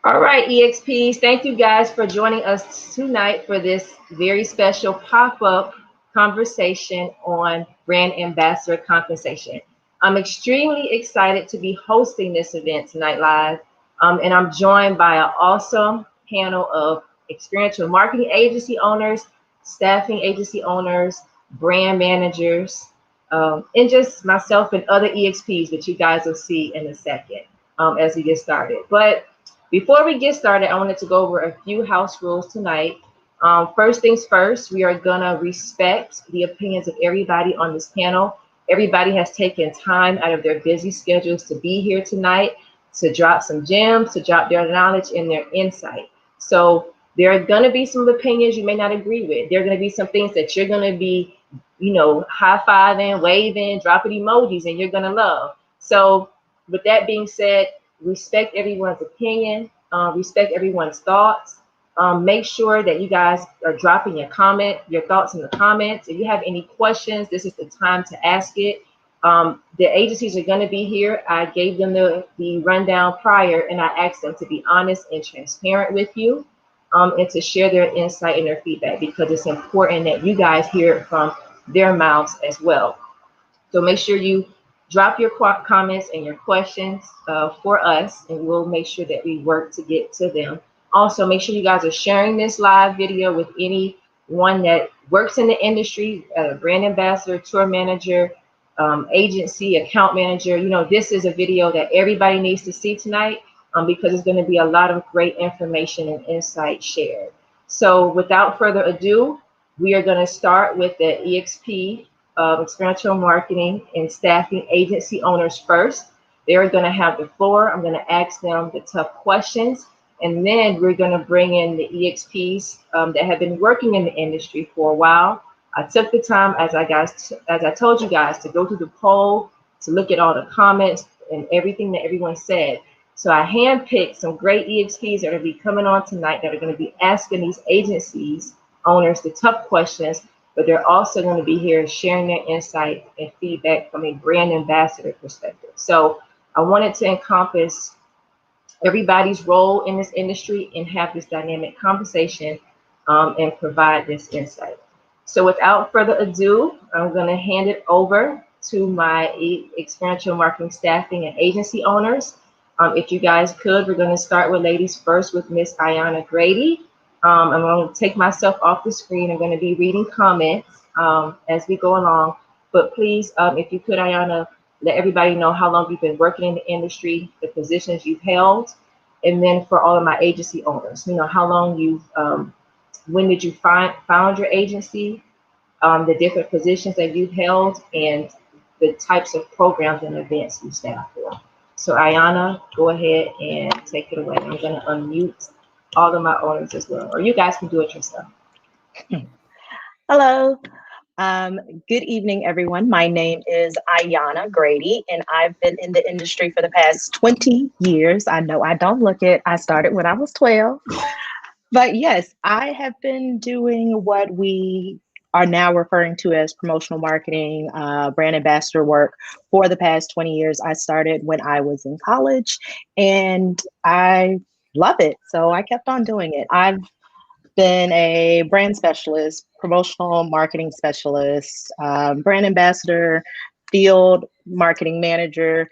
All right, EXPs, thank you guys for joining us tonight for this very special pop-up conversation on brand ambassador compensation. I'm extremely excited to be hosting this event tonight live, and I'm joined by an awesome panel of experiential marketing agency owners, staffing agency owners, brand managers, and just myself and other EXPs that you guys will see in a second as we get started. But before we get started, I wanted to go over a few house rules tonight. First things first, we are going to respect the opinions of everybody on this panel. Everybody has taken time out of their busy schedules to be here tonight, to drop some gems, to drop their knowledge and their insight. So there are going to be some opinions you may not agree with. There are going to be some things that you're going to be, high-fiving, waving, dropping emojis, and you're going to love. So with that being said, respect everyone's opinion, respect everyone's thoughts. Make sure that you guys are dropping your thoughts in the comments. If you have any questions, this is the time to ask it. The agencies are going to be here. I gave them the rundown prior, and I asked them to be honest and transparent with you, and to share their insight and their feedback, because it's important that you guys hear it from their mouths as well. So make sure you drop your comments and your questions for us, and we'll make sure that we work to get to them. Also, make sure you guys are sharing this live video with anyone that works in the industry, a brand ambassador, tour manager, agency, account manager. This is a video that everybody needs to see tonight, because it's going to be a lot of great information and insight shared. So without further ado, we are going to start with the EXP experiential marketing and staffing agency owners first. They're going to have the floor. I'm going to ask them the tough questions, and then we're going to bring in the EXPs that have been working in the industry for a while. I took the time, as I told you guys, to go through the poll, to look at all the comments and everything that everyone said. So I handpicked some great EXPs that are going to be coming on tonight, that are going to be asking these agencies owners the tough questions, but they're also going to be here sharing their insight and feedback from a brand ambassador perspective. So I wanted to encompass everybody's role in this industry and have this dynamic conversation and provide this insight. So without further ado, I'm going to hand it over to my experiential marketing staffing and agency owners. If you guys could, we're going to start with ladies first with Miss Ayanna Grady. I'm going to take myself off the screen. I'm going to be reading comments as we go along. But please, if you could, Ayanna, let everybody know how long you've been working in the industry, the positions you've held, and then for all of my agency owners, how long when did you found your agency, the different positions that you've held, and the types of programs and events you staff for. So Ayanna, go ahead and take it away. I'm going to unmute all of my owners as well, or you guys can do it yourself. Hello. Good evening, everyone. My name is Ayanna Grady, and I've been in the industry for the past 20 years. I know I don't look it. I started when I was 12. But yes, I have been doing what we are now referring to as promotional marketing, brand ambassador work for the past 20 years. I started when I was in college, and I love it. So I kept on doing it. I've been a brand specialist, promotional marketing specialist, brand ambassador, field marketing manager,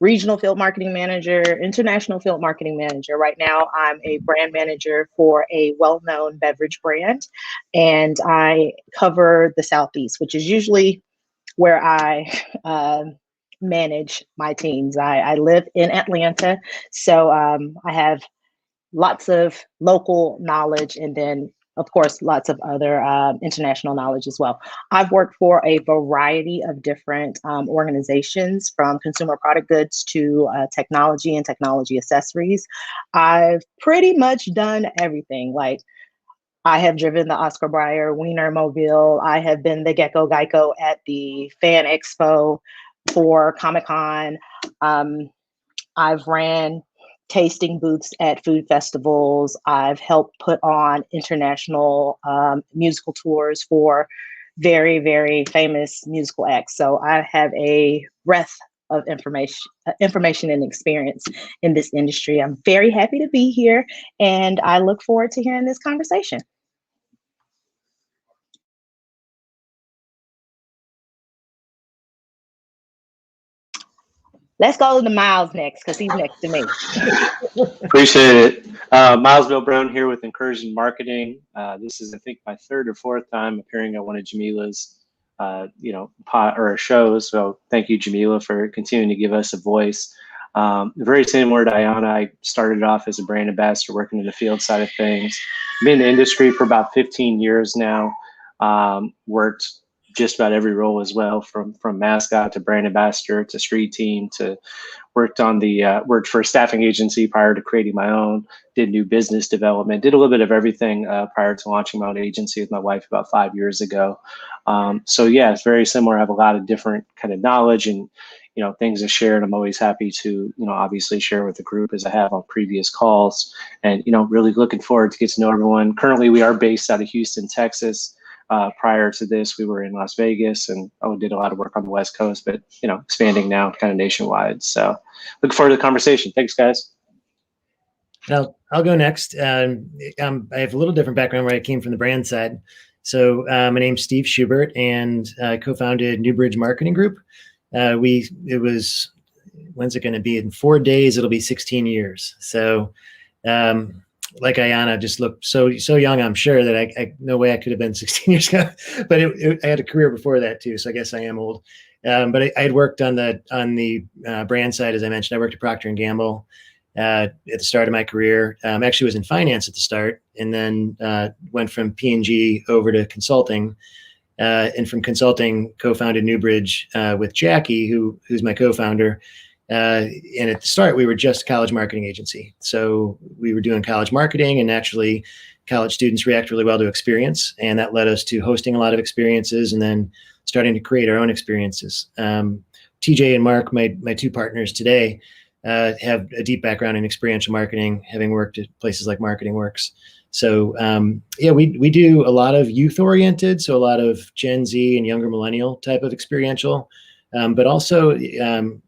regional field marketing manager, international field marketing manager. Right now, I'm a brand manager for a well-known beverage brand, and I cover the Southeast, which is usually where I manage my teams. I live in Atlanta, so I have lots of local knowledge, and then of course, lots of other international knowledge as well. I've worked for a variety of different organizations, from consumer product goods to technology and technology accessories. I've pretty much done everything. Like, I have driven the Oscar Mayer Wiener Mobile. I have been the Gecko Geico at the Fan Expo for Comic-Con. I've ran tasting booths at food festivals. I've helped put on international musical tours for very, very famous musical acts. So I have a breadth of information and experience in this industry. I'm very happy to be here, and I look forward to hearing this conversation. Let's go to Miles next, because he's next to me. Appreciate it. Miles Brown here with Encouraging Marketing. This is, I think, my third or fourth time appearing at one of Jamila's, shows. So thank you, Jamila, for continuing to give us a voice. Very similar to Ayana, I started off as a brand ambassador working in the field side of things. Been in the industry for about 15 years now. Worked just about every role as well, from mascot to brand ambassador to street team to worked for a staffing agency prior to creating my own, did new business development, did a little bit of everything prior to launching my own agency with my wife about 5 years ago. So yeah, it's very similar. I have a lot of different kind of knowledge and, things to share. And I'm always happy to, obviously share with the group as I have on previous calls, and, really looking forward to get to know everyone. Currently, we are based out of Houston, Texas. Prior to this, we were in Las Vegas and did a lot of work on the West Coast, but expanding now kind of nationwide. So look forward to the conversation. Thanks, guys. I'll go next. I have a little different background where I came from the brand side. So my name's Steve Schubert, and I co-founded Newbridge Marketing Group. When's it going to be? In 4 days, it'll be 16 years. So like Ayana, just looked so young, I'm sure, that I no way I could have been 16 years ago, but I had a career before that too. So I guess I am old. But I had worked on the brand side, as I mentioned. I worked at Procter & Gamble at the start of my career. Actually was in finance at the start, and then went from P&G over to consulting. And from consulting, co-founded Newbridge with Jackie, who's my co-founder. And at the start, we were just a college marketing agency. So we were doing college marketing, and naturally, college students react really well to experience. And that led us to hosting a lot of experiences and then starting to create our own experiences. TJ and Mark, my two partners today, have a deep background in experiential marketing, having worked at places like Marketing Works. So we do a lot of youth-oriented, so a lot of Gen Z and younger millennial type of experiential. But also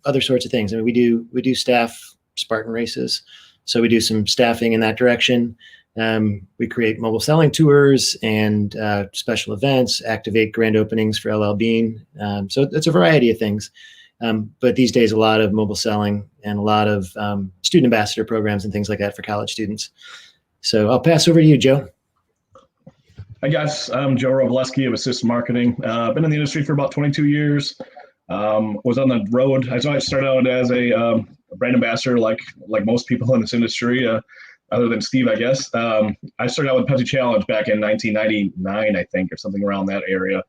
other sorts of things. I mean, we do staff Spartan races, so we do some staffing in that direction. We create mobile selling tours and special events, activate grand openings for LL Bean. So it's a variety of things. But these days, a lot of mobile selling and a lot of student ambassador programs and things like that for college students. So I'll pass over to you, Joe. Hi guys, I'm Joe Robleski of Assist Marketing. I've been in the industry for about 22 years. Was on the road. I started out as a brand ambassador, like most people in this industry, other than Steve, I guess. I started out with Pepsi Challenge back in 1999, I think, or something around that area.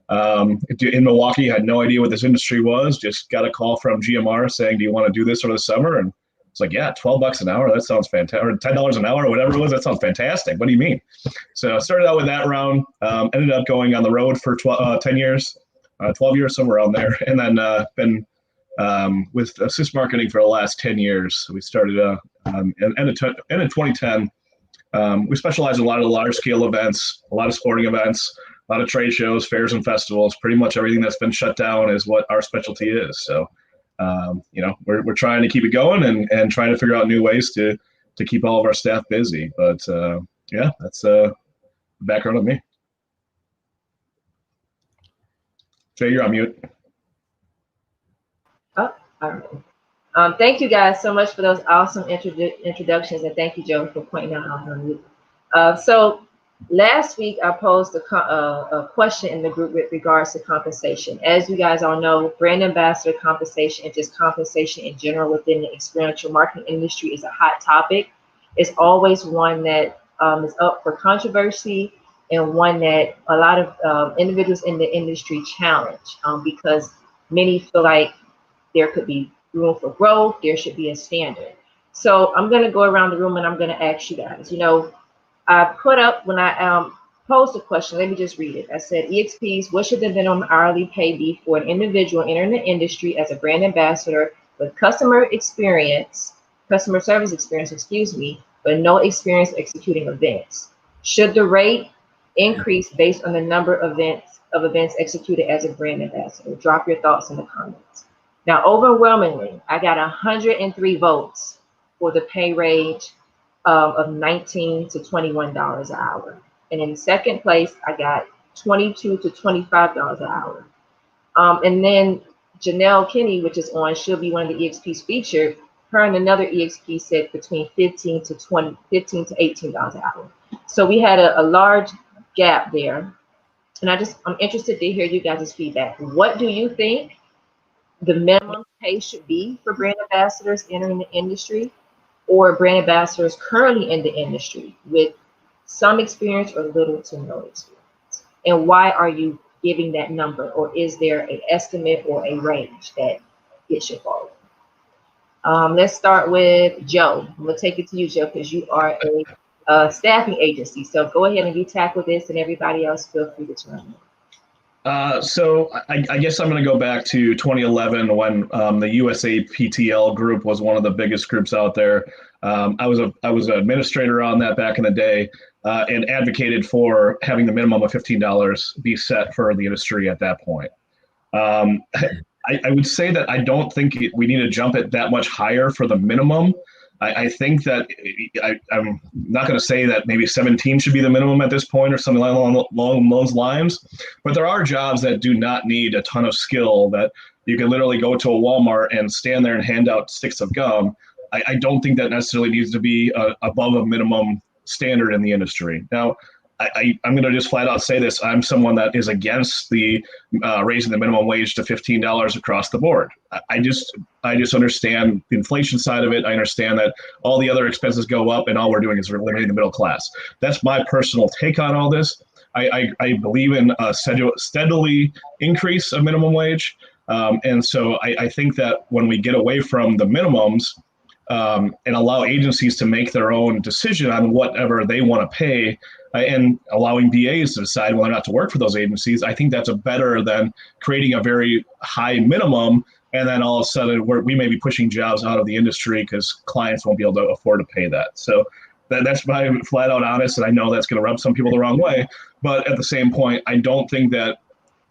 In Milwaukee, had no idea what this industry was. Just got a call from GMR saying, "Do you want to do this over the summer?" And it's like, "Yeah, $12 an hour. That sounds fantastic." Or $10 an hour, or whatever it was. That sounds fantastic. What do you mean? So I started out with that round. Ended up going on the road for 10 years. 12 years, somewhere around there, and then been with Assist Marketing for the last 10 years. We started in 2010. We specialize in a lot of large-scale events, a lot of sporting events, a lot of trade shows, fairs, and festivals. Pretty much everything that's been shut down is what our specialty is. So, we're trying to keep it going and trying to figure out new ways to keep all of our staff busy. But that's the background of me. Jay, you're on mute. Oh, all right. Thank you guys so much for those awesome introductions, and thank you, Joe, for pointing out I'm on mute. So last week I posed a question in the group with regards to compensation. As you guys all know, brand ambassador compensation and just compensation in general within the experiential marketing industry is a hot topic. It's always one that is up for controversy, and one that a lot of individuals in the industry challenge because many feel like there could be room for growth, there should be a standard. So I'm going to go around the room and I'm going to ask you guys, I put up, when I posed a question, let me just read it. I said, EXPs, what should the minimum hourly pay be for an individual entering the industry as a brand ambassador with customer service experience, but no experience executing events? Should the rate increase based on the number of events executed as a brand ambassador? Drop your thoughts in the comments. Now, overwhelmingly, I got 103 votes for the pay range of $19 to $21 an hour. And in second place, I got $22 to $25 an hour. And then Janelle Kinney, which is on, she'll be one of the EXPs featured. Her and another EXP said between $15 to $18 an hour. So we had a large gap there. And I'm interested to hear you guys' feedback. What do you think the minimum pay should be for brand ambassadors entering the industry, or brand ambassadors currently in the industry with some experience or little to no experience? And why are you giving that number, or is there an estimate or a range that it should fall in? Let's start with Joe. I'm gonna take it to you, Joe, because you are a staffing agency. So go ahead and you tackle this, and everybody else feel free to chime in. So I guess I'm going to go back to 2011 when the USA PTL group was one of the biggest groups out there. I was an administrator on that back in the day, and advocated for having the minimum of $15 be set for the industry at that point. I would say that I don't think we need to jump it that much higher for the minimum. I think that I'm not going to say that maybe 17 should be the minimum at this point or something along those lines, but there are jobs that do not need a ton of skill that you can literally go to a Walmart and stand there and hand out sticks of gum. I don't think that necessarily needs to be above a minimum standard in the industry. Now, I'm going to just flat out say this. I'm someone that is against the raising the minimum wage to $15 across the board. I just understand the inflation side of it. I understand that all the other expenses go up and all we're doing is eliminating the middle class. That's my personal take on all this. I believe in a steadily increase of minimum wage. And so I think that when we get away from the minimums and allow agencies to make their own decision on whatever they want to pay, and allowing BAs to decide whether or not to work for those agencies, I think that's better than creating a very high minimum and then all of a sudden we may be pushing jobs out of the industry because clients won't be able to afford to pay that. So that's my flat out honest, and I know that's going to rub some people the wrong way. But at the same point, I don't think that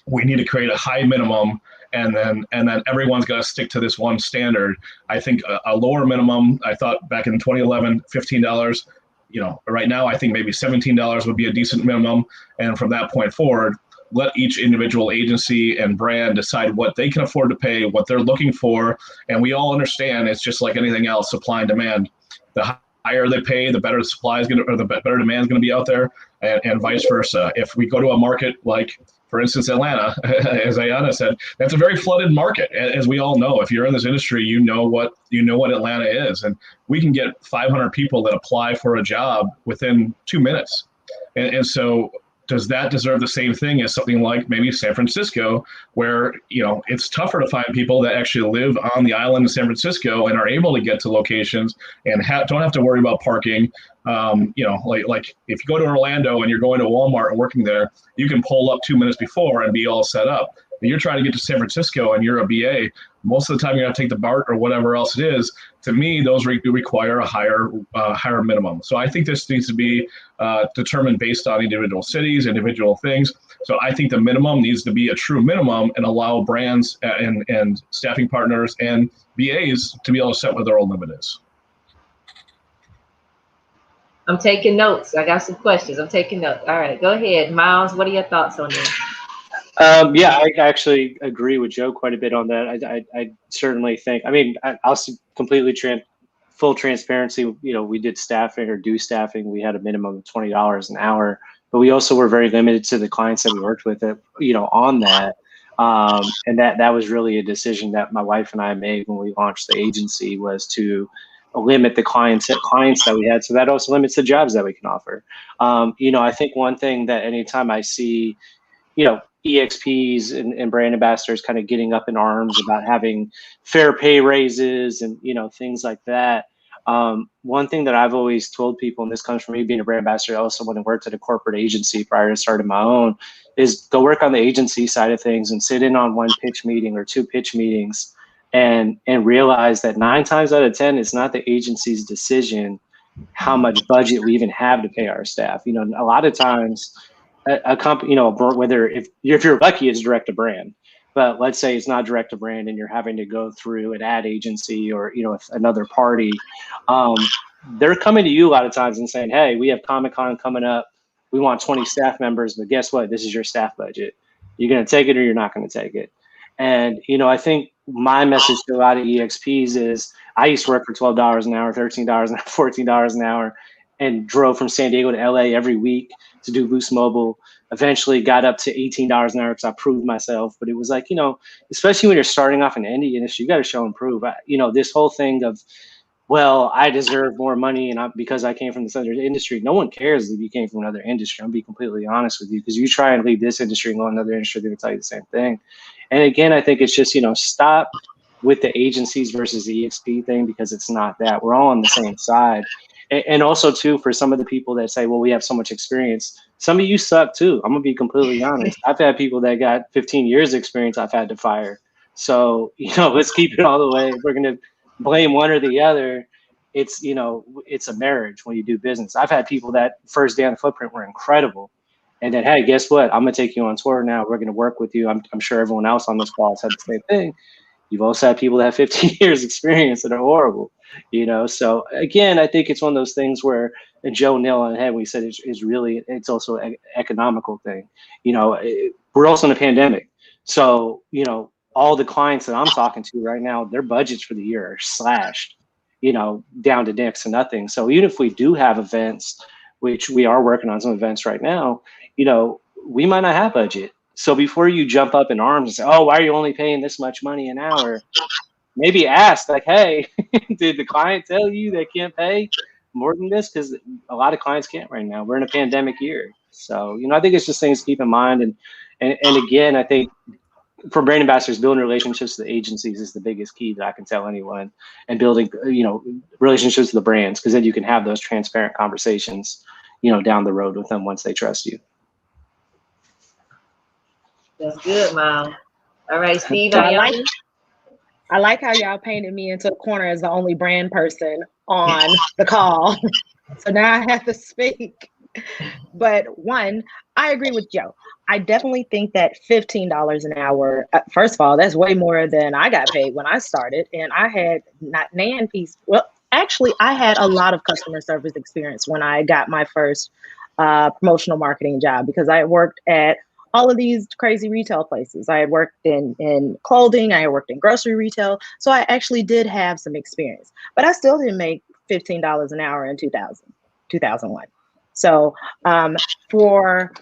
we need to create a high minimum and then everyone's got to stick to this one standard. I think a lower minimum, I thought back in 2011, $15. Right now, I think maybe $17 would be a decent minimum. And from that point forward, let each individual agency and brand decide what they can afford to pay, what they're looking for. And we all understand it's just like anything else, supply and demand. The higher they pay, the better the supply is going to, or the better demand is going to be out there, and vice versa. If we go to a market like, for instance, Atlanta, as Ayana said, that's a very flooded market. As we all know, if you're in this industry, you know what Atlanta is, and we can get 500 people that apply for a job within 2 minutes. And so, does that deserve the same thing as something like maybe San Francisco, where it's tougher to find people that actually live on the island of San Francisco and are able to get to locations and don't have to worry about parking. Like if you go to Orlando and you're going to Walmart and working there, you can pull up 2 minutes before and be all set up. And you're trying to get to San Francisco and you're a BA, most of the time you're going to take the BART or whatever else it is. To me, those require a higher minimum. So I think this needs to be determined based on individual cities, individual things. So I think the minimum needs to be a true minimum and allow brands and staffing partners and BAs to be able to set what their own limit is. I'm taking notes. I got some questions. I'm taking notes. All right, go ahead. Miles, what are your thoughts on this? Yeah, I actually agree with Joe quite a bit on that. I certainly think, I'll completely full transparency, we did staffing or do staffing. We had a minimum of $20 an hour, but we also were very limited to the clients that we worked with, on that. And that was really a decision that my wife and I made when we launched the agency, was to limit the clients that we had. So that also limits the jobs that we can offer. I think one thing that anytime I see, EXPs and brand ambassadors kind of getting up in arms about having fair pay raises and, things like that. One thing that I've always told people, and this comes from me being a brand ambassador, also when I worked at a corporate agency prior to starting my own, is go work on the agency side of things and sit in on one pitch meeting or two pitch meetings and realize that 9 times out of 10, it's not the agency's decision how much budget we even have to pay our staff. A lot of times, a company, whether if you're lucky, it's direct to brand. But let's say it's not direct to brand and you're having to go through an ad agency or, another party. They're coming to you a lot of times and saying, hey, we have Comic-Con coming up. We want 20 staff members, but guess what? This is your staff budget. You're going to take it or you're not going to take it. And, I think my message to a lot of EXPs is I used to work for $12 an hour, $13 an hour, $14 an hour, and drove from San Diego to LA every week to do Boost Mobile. Eventually got up to $18 an hour because I proved myself. But it was like, especially when you're starting off in the indie industry, you got to show and prove. This whole thing of, well, I deserve more money and because I came from this other industry. No one cares if you came from another industry. I'm be completely honest with you, because you try and leave this industry and go to another industry, they're going to tell you the same thing. And again, I think it's just, stop with the agencies versus the EXP thing, because it's not that. We're all on the same side. And also, too, for some of the people that say, well, we have so much experience, some of you suck, too. I'm going to be completely honest. I've had people that got 15 years experience I've had to fire. So, let's keep it all the way. If we're going to blame one or the other, it's a marriage when you do business. I've had people that first day on the footprint were incredible, and then, hey, guess what? I'm going to take you on tour now. We're going to work with you. I'm sure everyone else on this call has had the same thing. You've also had people that have 15 years experience that are horrible, So again, I think it's one of those things where, and Joe nailed on the head when he said it's also an economical thing. We're also in a pandemic. So, all the clients that I'm talking to right now, their budgets for the year are slashed, down to next to nothing. So even if we do have events, which we are working on some events right now, we might not have budget. So before you jump up in arms and say, oh, why are you only paying this much money an hour? Maybe ask, like, hey, did the client tell you they can't pay more than this? Because a lot of clients can't right now. We're in a pandemic year. So, I think it's just things to keep in mind. And again, I think for brand ambassadors, building relationships with the agencies is the biggest key that I can tell anyone, and building, relationships with the brands, because then you can have those transparent conversations, down the road with them once they trust you. That's good, Mom. All right, Steve. So I like how y'all painted me into a corner as the only brand person on the call. So now I have to speak. But one, I agree with Joe. I definitely think that $15 an hour, first of all, that's way more than I got paid when I started. And I had not Nan piece. Well, actually, I had a lot of customer service experience when I got my first promotional marketing job, because I worked at all of these crazy retail places. I had worked in clothing, I had worked in grocery retail. So I actually did have some experience, but I still didn't make $15 an hour in 2001. So for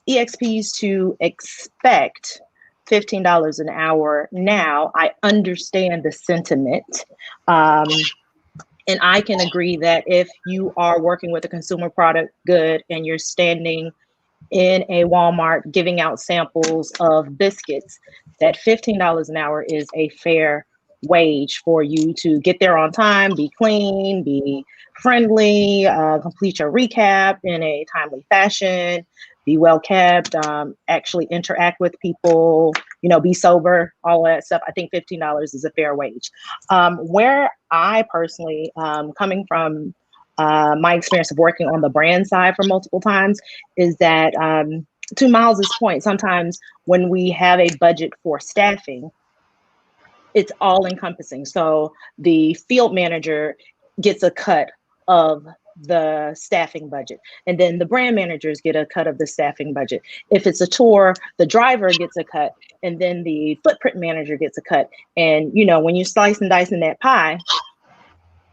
EXPs to expect $15 an hour now, I understand the sentiment. And I can agree that if you are working with a consumer product good and you're standing in a Walmart giving out samples of biscuits, that $15 an hour is a fair wage for you to get there on time, be clean, be friendly, complete your recap in a timely fashion, be well kept, actually interact with people, be sober, all that stuff. I think $15 is a fair wage. Where I personally, coming from my experience of working on the brand side for multiple times, is that to Miles's point, sometimes when we have a budget for staffing, it's all encompassing. So the field manager gets a cut of the staffing budget, and then the brand managers get a cut of the staffing budget. If it's a tour, the driver gets a cut, and then the footprint manager gets a cut. And when you slice and dice in that pie,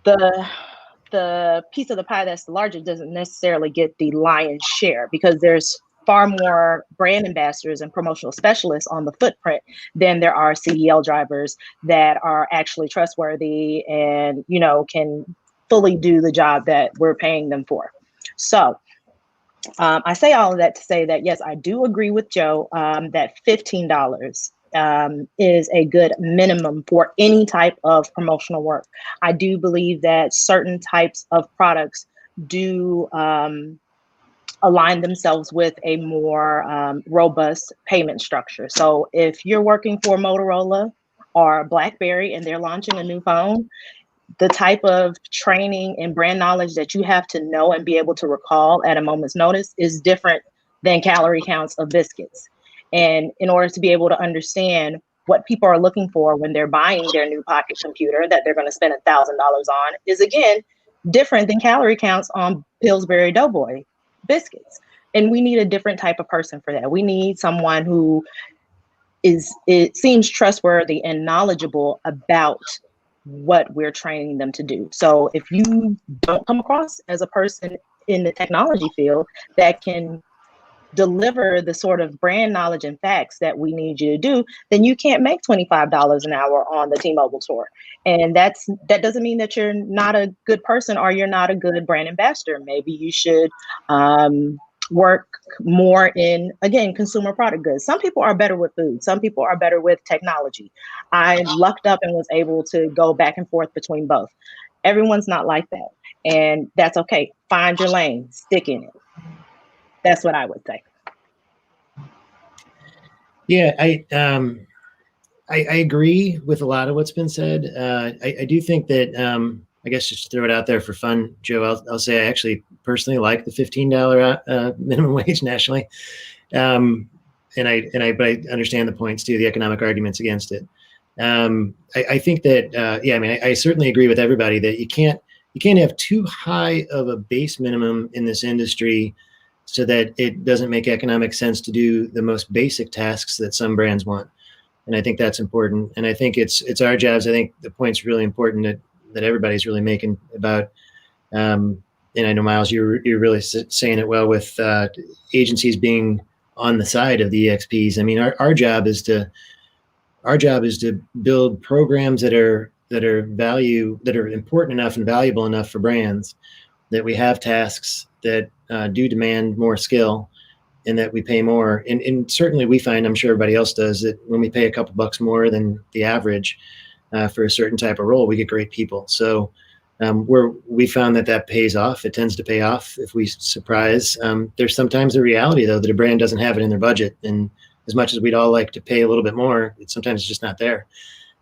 the piece of the pie that's the largest doesn't necessarily get the lion's share, because there's far more brand ambassadors and promotional specialists on the footprint than there are CDL drivers that are actually trustworthy and, can fully do the job that we're paying them for. So I say all of that to say that, yes, I do agree with Joe that $15 is a good minimum for any type of promotional work. I do believe that certain types of products do align themselves with a more robust payment structure. So if you're working for Motorola or BlackBerry and they're launching a new phone, the type of training and brand knowledge that you have to know and be able to recall at a moment's notice is different than calorie counts of biscuits. And in order to be able to understand what people are looking for when they're buying their new pocket computer that they're going to spend $1,000 on is, again, different than calorie counts on Pillsbury Doughboy biscuits. And we need a different type of person for that. We need someone who it seems trustworthy and knowledgeable about what we're training them to do. So if you don't come across as a person in the technology field that can deliver the sort of brand knowledge and facts that we need you to do, then you can't make $25 an hour on the T-Mobile tour. And that doesn't mean that you're not a good person or you're not a good brand ambassador. Maybe you should work more in, again, consumer product goods. Some people are better with food. Some people are better with technology. I lucked up and was able to go back and forth between both. Everyone's not like that. And that's okay. Find your lane, stick in it. That's what I would say. Yeah, I agree with a lot of what's been said. I do think that, I guess just to throw it out there for fun, Joe, I'll say I actually personally like the $15 minimum wage nationally. But I understand the points too, the economic arguments against it. I think that, yeah, I mean, I certainly agree with everybody that you can't have too high of a base minimum in this industry so that it doesn't make economic sense to do the most basic tasks that some brands want. And I think that's important. And I think it's our jobs. I think the point's really important that everybody's really making about, and I know, Miles, you're really saying it well with agencies being on the side of the EXPs. I mean, our job is to build programs that are important enough and valuable enough for brands, that we have tasks that do demand more skill and that we pay more. And certainly we find, I'm sure everybody else does, that when we pay a couple bucks more than the average for a certain type of role, we get great people. So we found that pays off. It tends to pay off if we surprise. There's sometimes a reality, though, that a brand doesn't have it in their budget. And as much as we'd all like to pay a little bit more, sometimes it's just not there.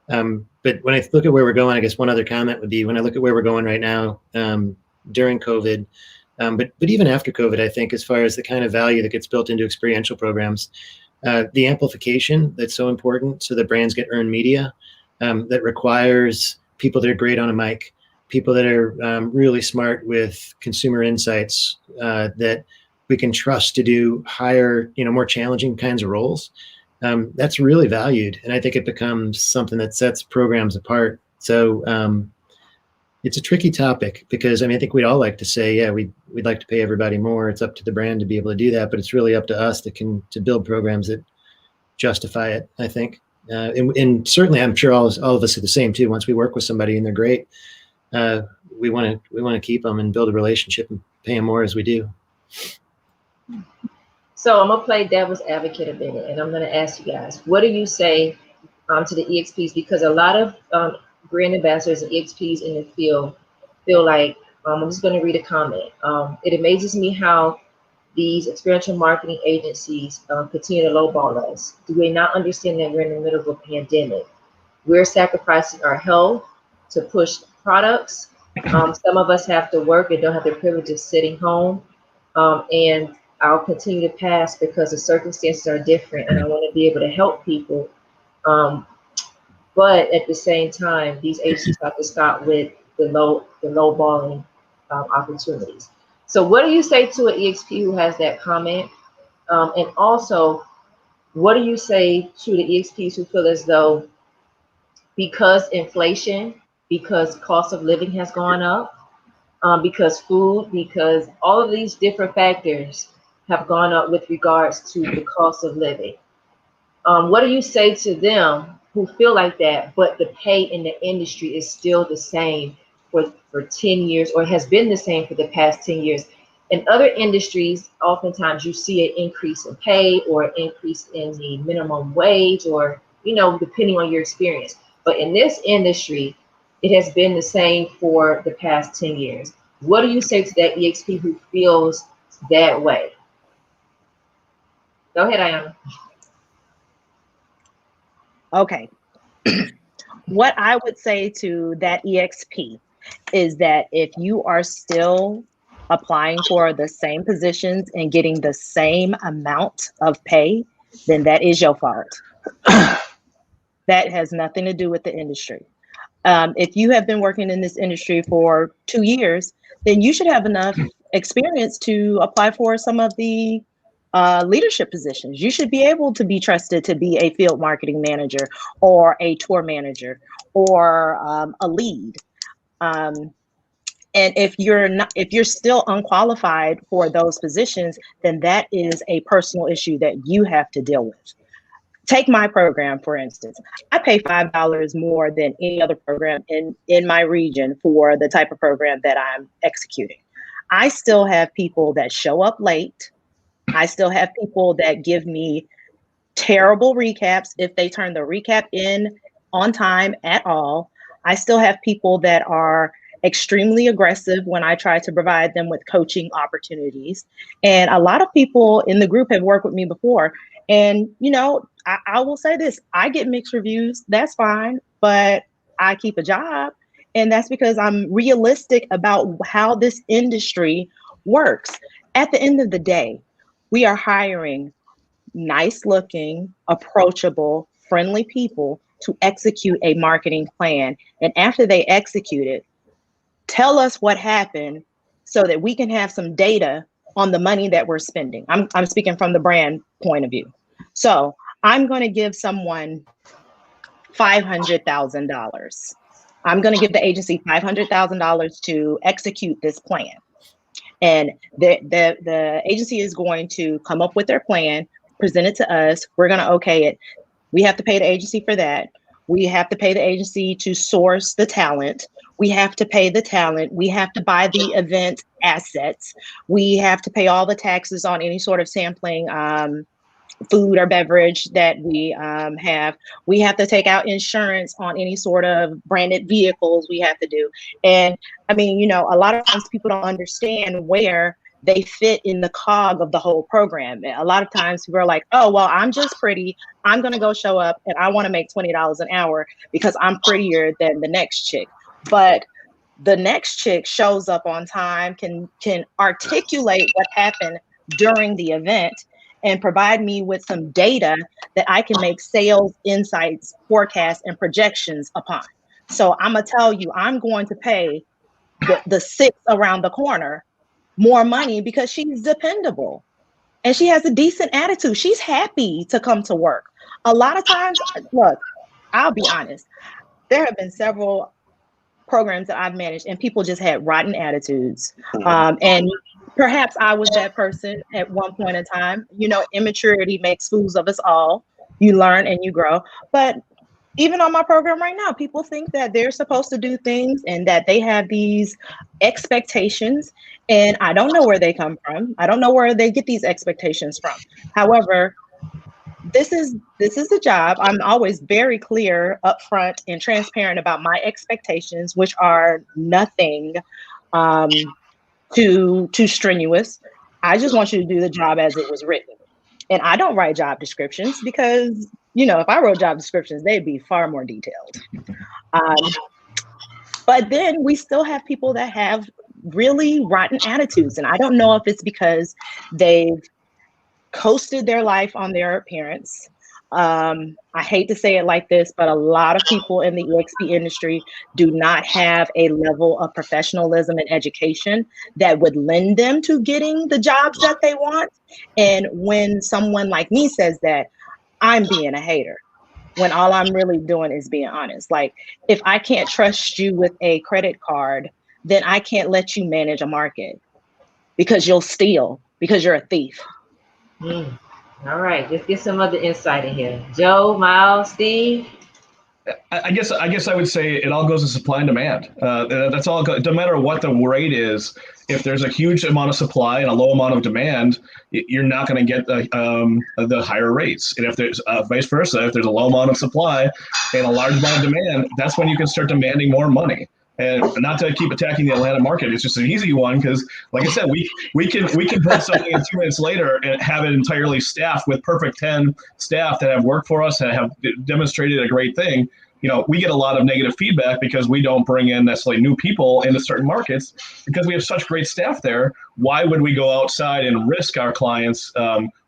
But when I look at where we're going, I guess one other comment would be, when I look at where we're going right now during COVID, but even after COVID, I think as far as the kind of value that gets built into experiential programs, the amplification that's so important so that brands get earned media, that requires people that are great on a mic, people that are really smart with consumer insights, that we can trust to do higher, more challenging kinds of roles. That's really valued. And I think it becomes something that sets programs apart. So it's a tricky topic because, I mean, I think we'd all like to say, yeah, we'd like to pay everybody more. It's up to the brand to be able to do that, but it's really up to us to build programs that justify it, I think. And certainly I'm sure all of us are the same too. Once we work with somebody and they're great, we want to keep them and build a relationship and pay them more as we do. So I'm gonna play devil's advocate a minute, and I'm gonna ask you guys, what do you say to the EXPs? Because a lot of brand ambassadors and EXPs in the field feel like, I'm just gonna read a comment. It amazes me how these experiential marketing agencies continue to lowball us. Do they not understand that we're in the middle of a pandemic? We're sacrificing our health to push products. Some of us have to work and don't have the privilege of sitting home. And I'll continue to pass because the circumstances are different and I want to be able to help people. But at the same time, these agencies have to stop with the lowballing opportunities. So what do you say to an EXP who has that comment? And also, what do you say to the EXPs who feel as though because inflation, because cost of living has gone up, because food, because all of these different factors have gone up with regards to the cost of living. What do you say to them who feel like that, but the pay in the industry is still the same for 10 years or has been the same for the past 10 years? In other industries, oftentimes you see an increase in pay or an increase in the minimum wage or, depending on your experience. But in this industry, it has been the same for the past 10 years. What do you say to that EXP who feels that way? Go ahead, Ayana. Okay. What I would say to that EXP is that if you are still applying for the same positions and getting the same amount of pay, then that is your fault. That has nothing to do with the industry. If you have been working in this industry for 2 years, then you should have enough experience to apply for some of the leadership positions. You should be able to be trusted to be a field marketing manager or a tour manager or a lead. And if you're still unqualified for those positions, then that is a personal issue that you have to deal with. Take my program, for instance. I pay $5 more than any other program in my region for the type of program that I'm executing. I still have people that show up late. I still have people that give me terrible recaps if they turn the recap in on time at all. I still have people that are extremely aggressive when I try to provide them with coaching opportunities. And a lot of people in the group have worked with me before. And, I will say this, I get mixed reviews, that's fine, but I keep a job. And that's because I'm realistic about how this industry works. At the end of the day, we are hiring nice looking, approachable, friendly people to execute a marketing plan. And after they execute it, tell us what happened so that we can have some data on the money that we're spending. I'm speaking from the brand point of view. So I'm going to give someone $500,000. I'm going to give the agency $500,000 to execute this plan. And the agency is going to come up with their plan, present it to us. We're going to okay it. We have to pay the agency for that. We have to pay the agency to source the talent. We have to pay the talent. We have to buy the event assets. We have to pay all the taxes on any sort of sampling food or beverage that we have. We have to take out insurance on any sort of branded vehicles we have to do. And I mean, a lot of times people don't understand where they fit in the cog of the whole program. A lot of times people are like, oh, well, I'm just pretty. I'm going to go show up and I want to make $20 an hour because I'm prettier than the next chick. But the next chick shows up on time, can articulate what happened during the event and provide me with some data that I can make sales insights, forecasts, and projections upon. So I'm going to tell you, I'm going to pay the six around the corner more money because she's dependable and she has a decent attitude. She's happy to come to work. A lot of times, look, I'll be honest, there have been several programs that I've managed and people just had rotten attitudes. And perhaps I was that person at one point in time. Immaturity makes fools of us all. You learn and you grow. But even on my program right now, people think that they're supposed to do things and that they have these expectations. And I don't know where they come from. I don't know where they get these expectations from. However, this is the job. I'm always very clear, upfront, and transparent about my expectations, which are nothing too strenuous. I just want you to do the job as it was written. And I don't write job descriptions because, if I wrote job descriptions, they'd be far more detailed. But then we still have people that have really rotten attitudes. And I don't know if it's because they've coasted their life on their appearance. I hate to say it like this, but a lot of people in the EXP industry do not have a level of professionalism and education that would lend them to getting the jobs that they want. And when someone like me says that, I'm being a hater, when all I'm really doing is being honest. Like, if I can't trust you with a credit card, then I can't let you manage a market because you'll steal, because you're a thief. All right, let's get some other insight in here. Joe, Miles, Steve. I guess I would say it all goes to supply and demand. That's all. No matter what the rate is, if there's a huge amount of supply and a low amount of demand, you're not going to get the higher rates. And if there's vice versa, if there's a low amount of supply and a large amount of demand, that's when you can start demanding more money. And not to keep attacking the Atlanta market, it's just an easy one because, like I said, we can put something in 2 minutes later and have it entirely staffed with perfect 10 staff that have worked for us and have demonstrated a great thing. We get a lot of negative feedback because we don't bring in necessarily new people into certain markets because we have such great staff there. Why would we go outside and risk our clients'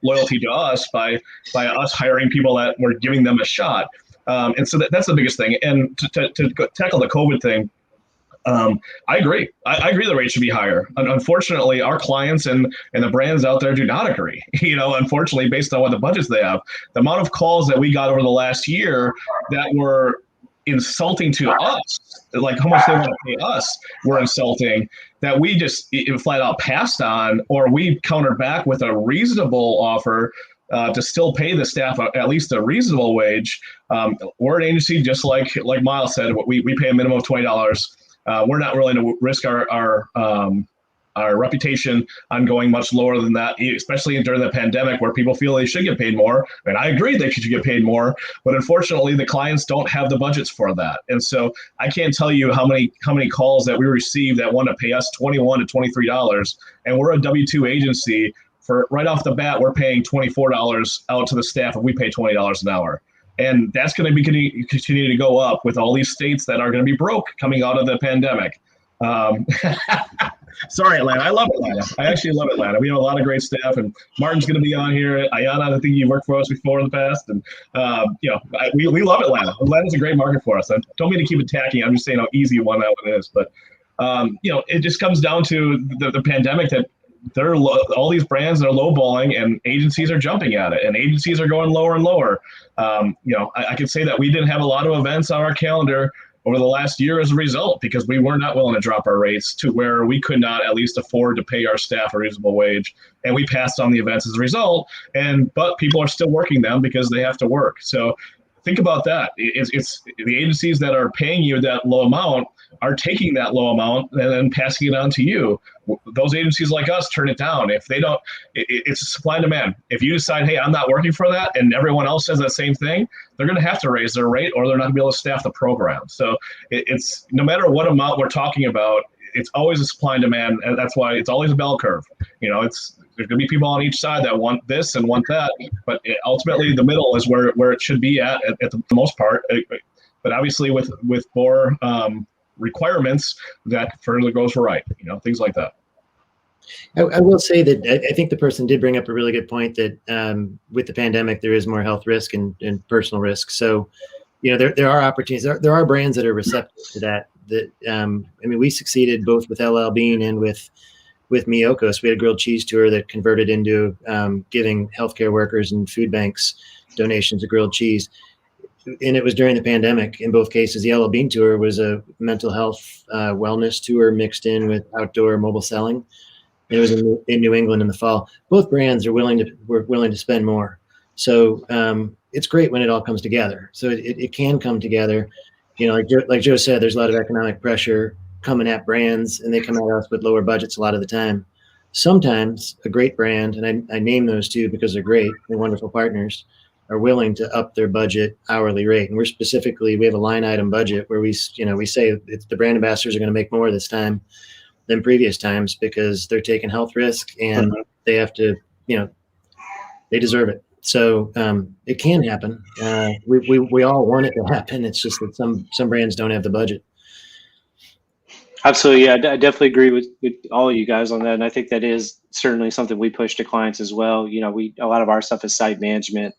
loyalty to us by us hiring people that we're giving them a shot? And so that's the biggest thing. And to tackle the COVID thing, I agree. I agree the rate should be higher. Unfortunately, our clients and the brands out there do not agree. Unfortunately, based on what the budgets they have, the amount of calls that we got over the last year that were insulting to us, like how much they want to pay us, were insulting, that we just flat out passed on, or we countered back with a reasonable offer to still pay the staff at least a reasonable wage. We're an agency, just like Miles said, we pay a minimum of $20. We're not willing to risk our reputation on going much lower than that, especially during the pandemic where people feel they should get paid more. And I agree they should get paid more, but unfortunately the clients don't have the budgets for that. And so I can't tell you how many calls that we receive that want to pay us $21 to $23, and we're a W-2 agency. For right off the bat, we're paying $24 out to the staff, and we pay $20 an hour. And that's going to be continue to go up with all these states that are going to be broke coming out of the pandemic. Sorry, Atlanta. I love Atlanta. I actually love Atlanta. We have a lot of great staff, and Martin's going to be on here. Ayana, I think you've worked for us before in the past, and we love Atlanta. Atlanta's a great market for us. I don't mean to keep it tacky. I'm just saying how easy one that one is. But it just comes down to the pandemic that all these brands are lowballing, and agencies are jumping at it, and agencies are going lower and lower. I could say that we didn't have a lot of events on our calendar over the last year as a result, because we were not willing to drop our rates to where we could not at least afford to pay our staff a reasonable wage, and we passed on the events as a result. But people are still working them because they have to work. So think about that. It's the agencies that are paying you that low amount are taking that low amount and then passing it on to you. Those agencies like us turn it down. If they don't, it's a supply and demand. If you decide, hey, I'm not working for that, and everyone else says that same thing, they're going to have to raise their rate, or they're not going to be able to staff the program. So it's no matter what amount we're talking about, it's always a supply and demand, and that's why it's always a bell curve. There's going to be people on each side that want this and want that, but ultimately the middle is where it should be at the most part. But obviously with more requirements, that further goes right, things like that. I will say that I think the person did bring up a really good point that with the pandemic, there is more health risk and personal risk. So, there are opportunities. There are brands that are receptive to that. We succeeded both with LL Bean and with Miyokos. We had a grilled cheese tour that converted into giving healthcare workers and food banks donations of grilled cheese. And it was during the pandemic. In both cases, the LL Bean tour was a mental health wellness tour mixed in with outdoor mobile selling. It was in New England in the fall. Both brands were willing to spend more. So it's great when it all comes together. So it can come together. Like Joe said, there's a lot of economic pressure coming at brands, and they come at us with lower budgets a lot of the time. Sometimes a great brand, and I name those two because they're great, they're wonderful partners, are willing to up their budget hourly rate. And we have a line item budget where we say the brand ambassadors are going to make more this time than previous times because they're taking health risk, and they have to, they deserve it. So it can happen. We all want it to happen. It's just that some brands don't have the budget. Absolutely. Yeah, I definitely agree with all of you guys on that. And I think that is certainly something we push to clients as well. A lot of our stuff is site management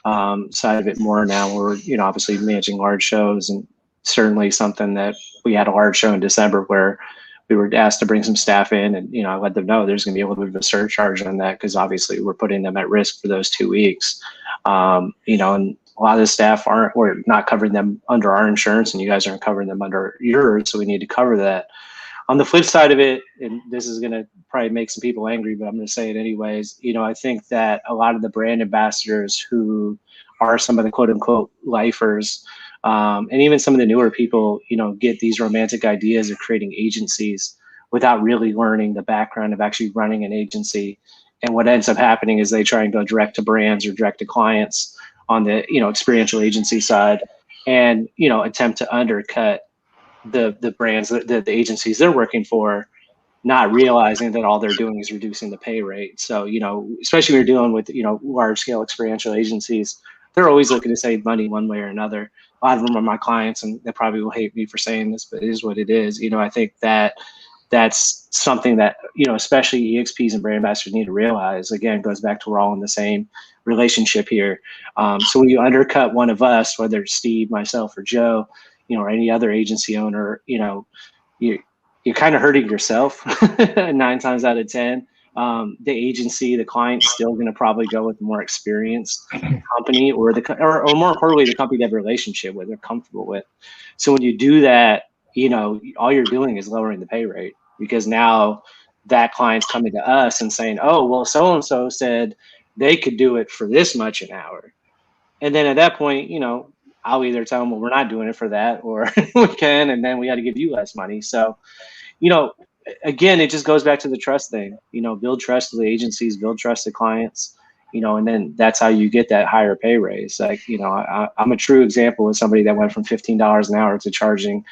side of it more now. We're, obviously managing large shows, and certainly something that we had a large show in December where we were asked to bring some staff in, and, I let them know there's going to be a little bit of a surcharge on that because obviously we're putting them at risk for those 2 weeks. And a lot of the staff we're not covering them under our insurance, and you guys aren't covering them under yours. So we need to cover that. On the flip side of it, and this is going to probably make some people angry, but I'm going to say it anyways. I think that a lot of the brand ambassadors who are some of the quote unquote lifers, and even some of the newer people, get these romantic ideas of creating agencies without really learning the background of actually running an agency. And what ends up happening is they try and go direct to brands or direct to clients on the, experiential agency side, and, attempt to undercut the brands, the agencies they're working for, not realizing that all they're doing is reducing the pay rate. So, especially when you're dealing with, large scale experiential agencies, they're always looking to save money one way or another. A lot of them are my clients, and they probably will hate me for saying this, but it is what it is. I think that that's something that, especially EXPs and brand ambassadors need to realize. Again, goes back to we're all in the same relationship here. So when you undercut one of us, whether it's Steve, myself, or Joe, or any other agency owner, you're kind of hurting yourself 9 times out of 10. The agency, the client's still going to probably go with the more experienced company, or more importantly, the company they have a relationship with, they're comfortable with. So when you do that, all you're doing is lowering the pay rate, because now that client's coming to us and saying, oh, well, so-and-so said they could do it for this much an hour. And then at that point, I'll either tell them, well, we're not doing it for that, or we can, and then we got to give you less money. So, again, it just goes back to the trust thing, build trust with the agencies, build trust with clients, and then that's how you get that higher pay raise. Like, I'm a true example of somebody that went from $15 an hour to charging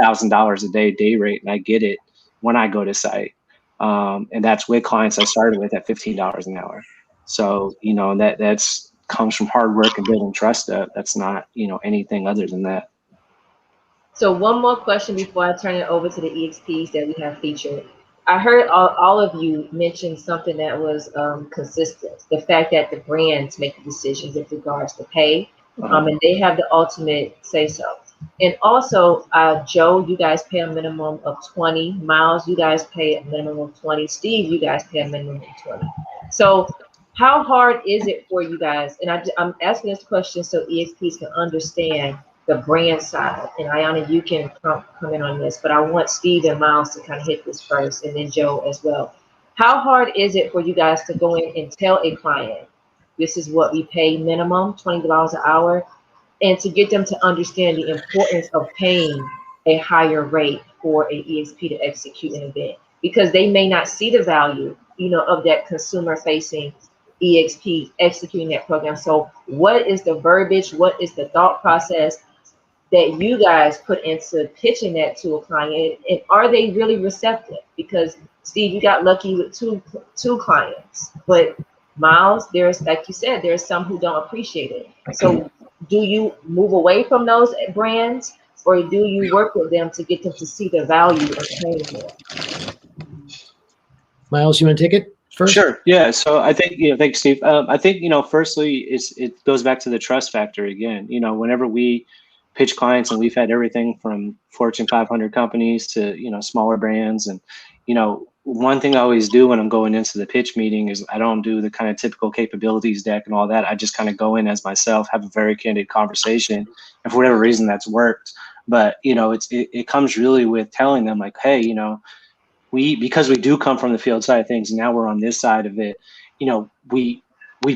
$1,000 a day rate. And I get it when I go to site. And that's with clients I started with at $15 an hour. So, that's comes from hard work and building trust up. That's not, anything other than that. So one more question before I turn it over to the EXPs that we have featured. I heard all of you mention something that was consistent. The fact that the brands make the decisions with regards to pay, and they have the ultimate say so. And also, Joe, you guys pay a minimum of 20. Miles, you guys pay a minimum of 20. Steve, you guys pay a minimum of 20. So how hard is it for you guys? And I'm asking this question so EXPs can understand the brand side. And Ayana, you can come in on this, but I want Steve and Miles to kind of hit this first, and then Joe as well. How hard is it for you guys to go in and tell a client, this is what we pay minimum, $20 an hour, and to get them to understand the importance of paying a higher rate for an EXP to execute an event? Because they may not see the value, of that consumer-facing EXP executing that program. So what is the verbiage? What is the thought process that you guys put into pitching that to a client? And are they really receptive? Because Steve, you got lucky with two clients, but Miles, there's, like you said, there's some who don't appreciate it. So do you move away from those brands, or do you work with them to get them to see the value of paying more? Miles, you want to take it first? Sure. Yeah. So I think, thanks, Steve. I think, firstly, it goes back to the trust factor again. Whenever we pitch clients, and we've had everything from Fortune 500 companies to, smaller brands. And, one thing I always do when I'm going into the pitch meeting is I don't do the kind of typical capabilities deck and all that. I just kind of go in as myself, have a very candid conversation. And for whatever reason, that's worked. But, it comes really with telling them, like, hey, because we do come from the field side of things, and now we're on this side of it, we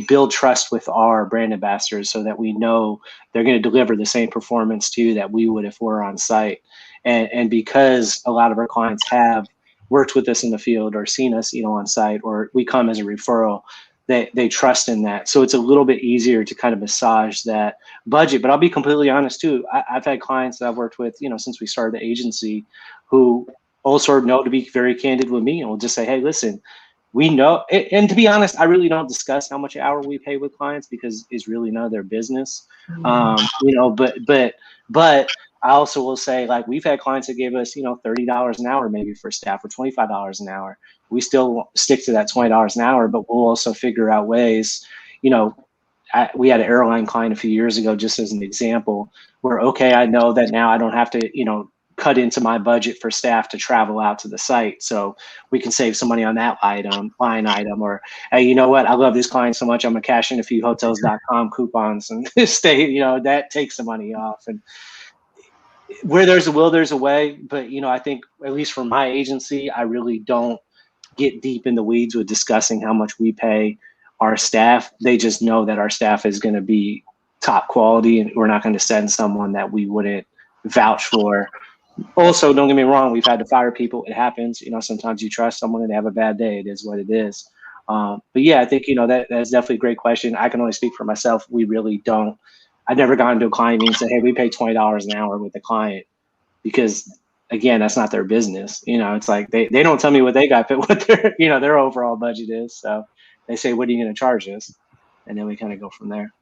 build trust with our brand ambassadors so that we know they're going to deliver the same performance to you that we would if we're on site. And because a lot of our clients have worked with us in the field or seen us, on site, or we come as a referral, they trust in that. So it's a little bit easier to kind of massage that budget. But I'll be completely honest too. I've had clients that I've worked with, since we started the agency, who also know to be very candid with me, and will just say, hey, listen, we know, and to be honest, I really don't discuss how much an hour we pay with clients because it's really none of their business. But I also will say, like, we've had clients that gave us, $30 an hour maybe for staff, or $25 an hour. We still stick to that $20 an hour, but we'll also figure out ways. We had an airline client a few years ago, just as an example, where, okay, I know that now I don't have to, cut into my budget for staff to travel out to the site. So we can save some money on that line item. Or, hey, you know what? I love this client so much, I'm gonna cash in a few hotels.com coupons and stay, that takes the money off. And where there's a will, there's a way. But, I think, at least for my agency, I really don't get deep in the weeds with discussing how much we pay our staff. They just know that our staff is going to be top quality, and we're not going to send someone that we wouldn't vouch for. Also, don't get me wrong, we've had to fire people. It happens. Sometimes you trust someone and they have a bad day. It is what it is. But yeah, I think, that's definitely a great question. I can only speak for myself. We really don't. I've never gone to a client meeting and said, hey, we pay $20 an hour with the client, because, again, that's not their business. It's like they don't tell me what they got, but what their overall budget is. So they say, what are you going to charge us? And then we kind of go from there.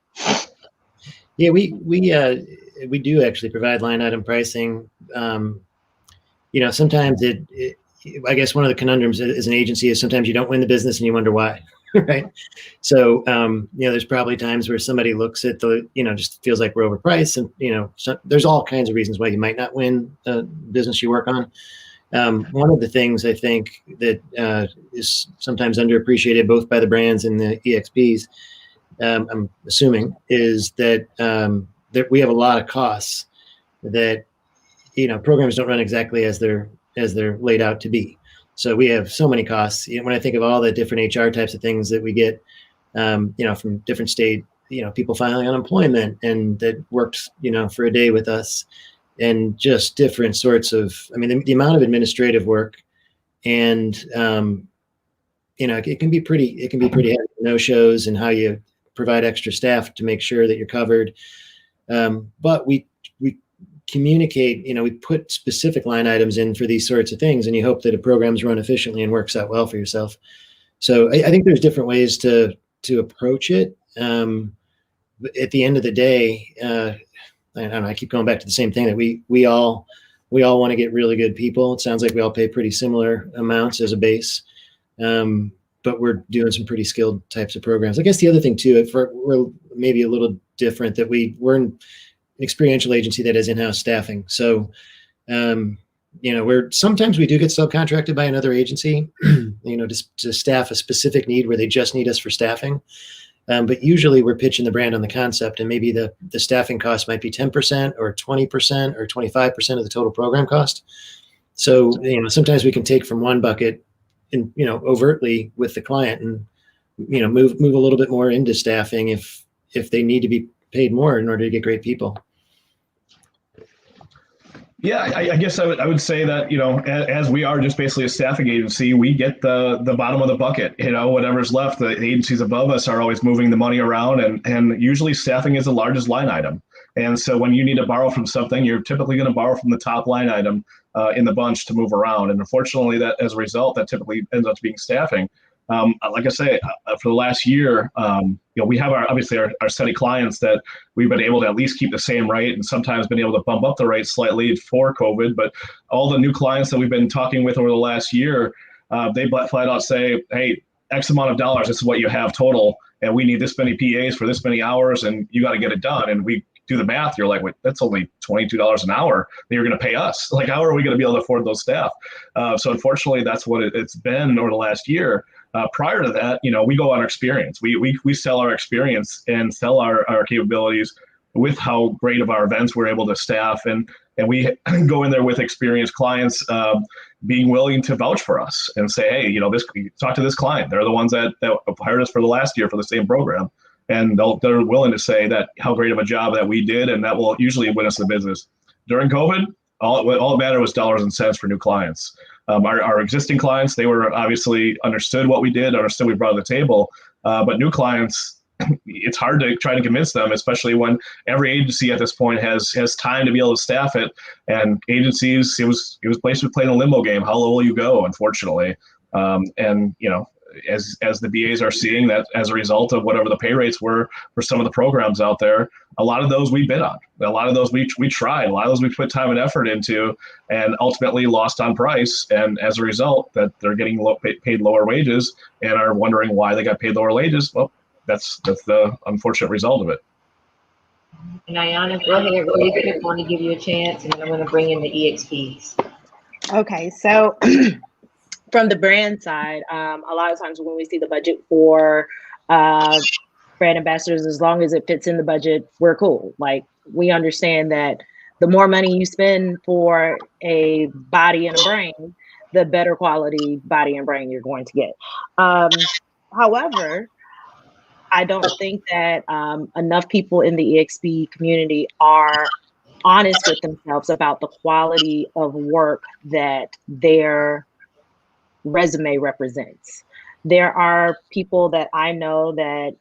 Yeah, we do actually provide line item pricing. Sometimes I guess one of the conundrums as an agency is sometimes you don't win the business and you wonder why, right? So, there's probably times where somebody looks at the, just feels like we're overpriced, and, so there's all kinds of reasons why you might not win a business you work on. One of the things I think that is sometimes underappreciated both by the brands and the EXPs, I'm assuming, is that that we have a lot of costs that programs don't run exactly as they're laid out to be. So we have so many costs. When I think of all the different HR types of things that we get, from different state, people filing unemployment and that worked, for a day with us, and just different sorts of, the amount of administrative work, and it can be pretty heavy. No shows and how you provide extra staff to make sure that you're covered. But we communicate, we put specific line items in for these sorts of things, and you hope that a program's run efficiently and works out well for yourself. So I think there's different ways to approach it. At the end of the day, I don't know, I keep going back to the same thing, that we all want to get really good people. It sounds like we all pay pretty similar amounts as a base. But we're doing some pretty skilled types of programs. I guess the other thing too, we're maybe a little different, that we're an experiential agency that has in-house staffing. So, sometimes we do get subcontracted by another agency, to staff a specific need where they just need us for staffing. But usually we're pitching the brand on the concept, and maybe the staffing cost might be 10% or 20% or 25% of the total program cost. So, sometimes we can take from one bucket and, overtly with the client, and, move a little bit more into staffing if they need to be paid more in order to get great people. Yeah, I guess I would say that, as we are just basically a staffing agency, we get the bottom of the bucket. Whatever's left, the agencies above us are always moving the money around, and usually staffing is the largest line item. And so when you need to borrow from something, you're typically going to borrow from the top line item in the bunch to move around. And unfortunately, that as a result, that typically ends up being staffing. Like I say, for the last year, we have obviously our steady clients that we've been able to at least keep the same rate, and sometimes been able to bump up the rate slightly for COVID. But all the new clients that we've been talking with over the last year, they flat out say, hey, X amount of dollars, this is what you have total, and we need this many PAs for this many hours, and you got to get it done. And we do the math, you're like, wait, that's only $22 an hour that you're going to pay us. Like, how are we going to be able to afford those staff? So unfortunately, that's what it's been over the last year. Prior to that, we go on our experience. We sell our experience and sell our capabilities with how great of our events we're able to staff, and we go in there with experienced clients being willing to vouch for us and say, hey, talk to this client. They're the ones that hired us for the last year for the same program. And they're willing to say that how great of a job that we did, and that will usually win us the business. During COVID, all that mattered was dollars and cents for new clients. Our existing clients, they were obviously understood what we did, understood we brought to the table. But new clients, it's hard to try to convince them, especially when every agency at this point has time to be able to staff it. And agencies, it was basically playing a limbo game. How low will you go, unfortunately? As the BAs are seeing that as a result of whatever the pay rates were for some of the programs out there, a lot of those we bid on. A lot of those we tried. A lot of those we put time and effort into, and ultimately lost on price. And as a result, that they're getting paid lower wages and are wondering why they got paid lower wages. Well, that's the unfortunate result of it. And Ayanna, go ahead really quick. I want to give you a chance, and then I'm going to bring in the EXPs. Okay, so from the brand side, a lot of times when we see the budget for brand ambassadors, as long as it fits in the budget, we're cool. Like, we understand that the more money you spend for a body and a brain, the better quality body and brain you're going to get. However, I don't think that enough people in the EXP community are honest with themselves about the quality of work that their resume represents. There are people that I know that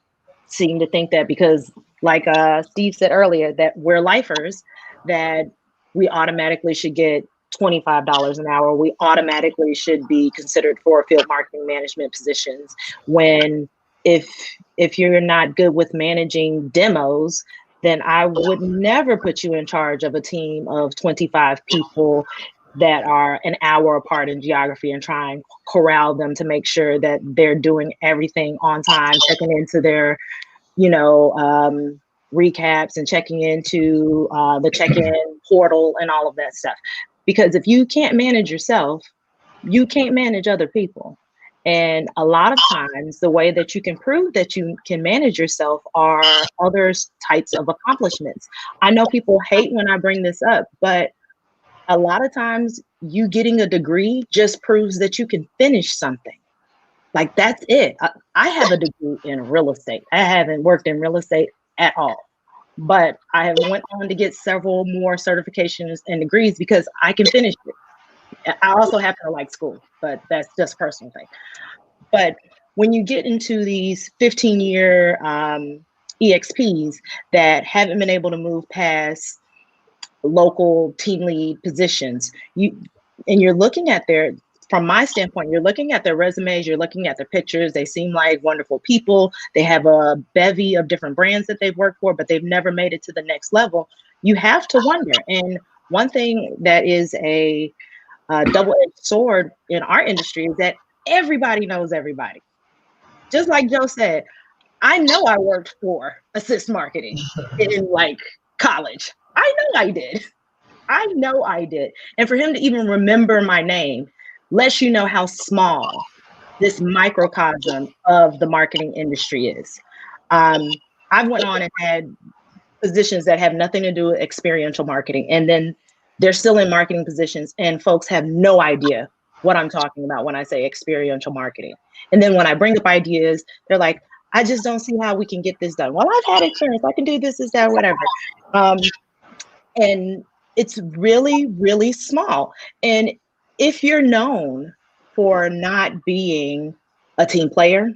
seem to think that because, like Steve said earlier, that we're lifers, that we automatically should get $25 an hour. We automatically should be considered for field marketing management positions, when if you're not good with managing demos, then I would never put you in charge of a team of 25 people that are an hour apart in geography and try and corral them to make sure that they're doing everything on time, checking into their, recaps and checking into the check-in portal and all of that stuff. Because if you can't manage yourself, you can't manage other people. And a lot of times the way that you can prove that you can manage yourself are other types of accomplishments. I know people hate when I bring this up, but a lot of times you getting a degree just proves that you can finish something. Like, that's it. I have a degree in real estate. I haven't worked in real estate at all, but I have went on to get several more certifications and degrees because I can finish it. I also happen to like school, but that's just a personal thing. But when you get into these 15-year EXPs that haven't been able to move past local team lead positions, you're looking at from my standpoint, you're looking at their resumes, you're looking at their pictures. They seem like wonderful people. They have a bevy of different brands that they've worked for, but they've never made it to the next level. You have to wonder. And one thing that is a double-edged sword in our industry is that everybody knows everybody. Just like Joe said, I know I worked for Assist Marketing in college. I know I did. And for him to even remember my name lets you know how small this microcosm of the marketing industry is. I've went on and had positions that have nothing to do with experiential marketing, and then they're still in marketing positions, and folks have no idea what I'm talking about when I say experiential marketing. And then when I bring up ideas, they're like, I just don't see how we can get this done. Well, I've had experience. I can do this, that, whatever. And it's really, really small. And if you're known for not being a team player,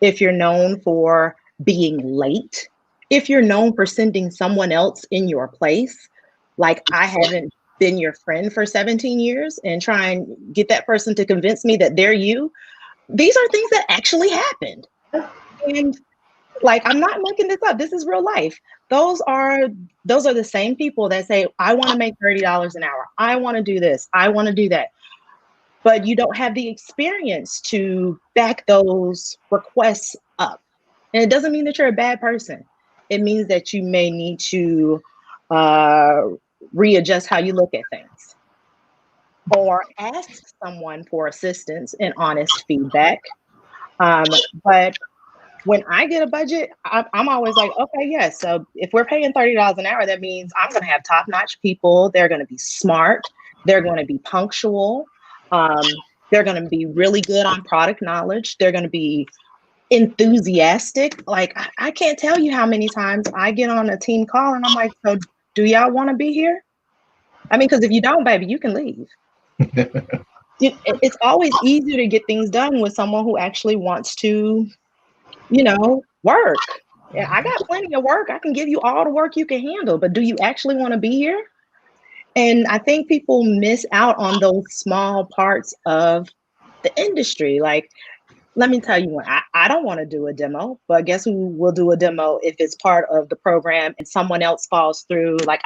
if you're known for being late, if you're known for sending someone else in your place, like I haven't been your friend for 17 years and try and get that person to convince me that they're you. These are things that actually happened. And I'm not making this up. This is real life. Those are the same people that say, I want to make $30 an hour. I want to do this. I want to do that. But you don't have the experience to back those requests up. And it doesn't mean that you're a bad person. It means that you may need to readjust how you look at things, or ask someone for assistance and honest feedback. But when I get a budget, I'm always like, okay, yes. So if we're paying $30 an hour, that means I'm going to have top-notch people. They're going to be smart. They're going to be punctual. They're going to be really good on product knowledge. They're going to be enthusiastic. Like, I can't tell you how many times I get on a team call and I'm like, so do y'all want to be here? I mean, because if you don't, baby, you can leave. It's always easier to get things done with someone who actually wants to, work. Yeah, I got plenty of work. I can give you all the work you can handle, but do you actually want to be here? And I think people miss out on those small parts of the industry. Like, let me tell you one, I don't want to do a demo, but guess who will do a demo if it's part of the program and someone else falls through? Like,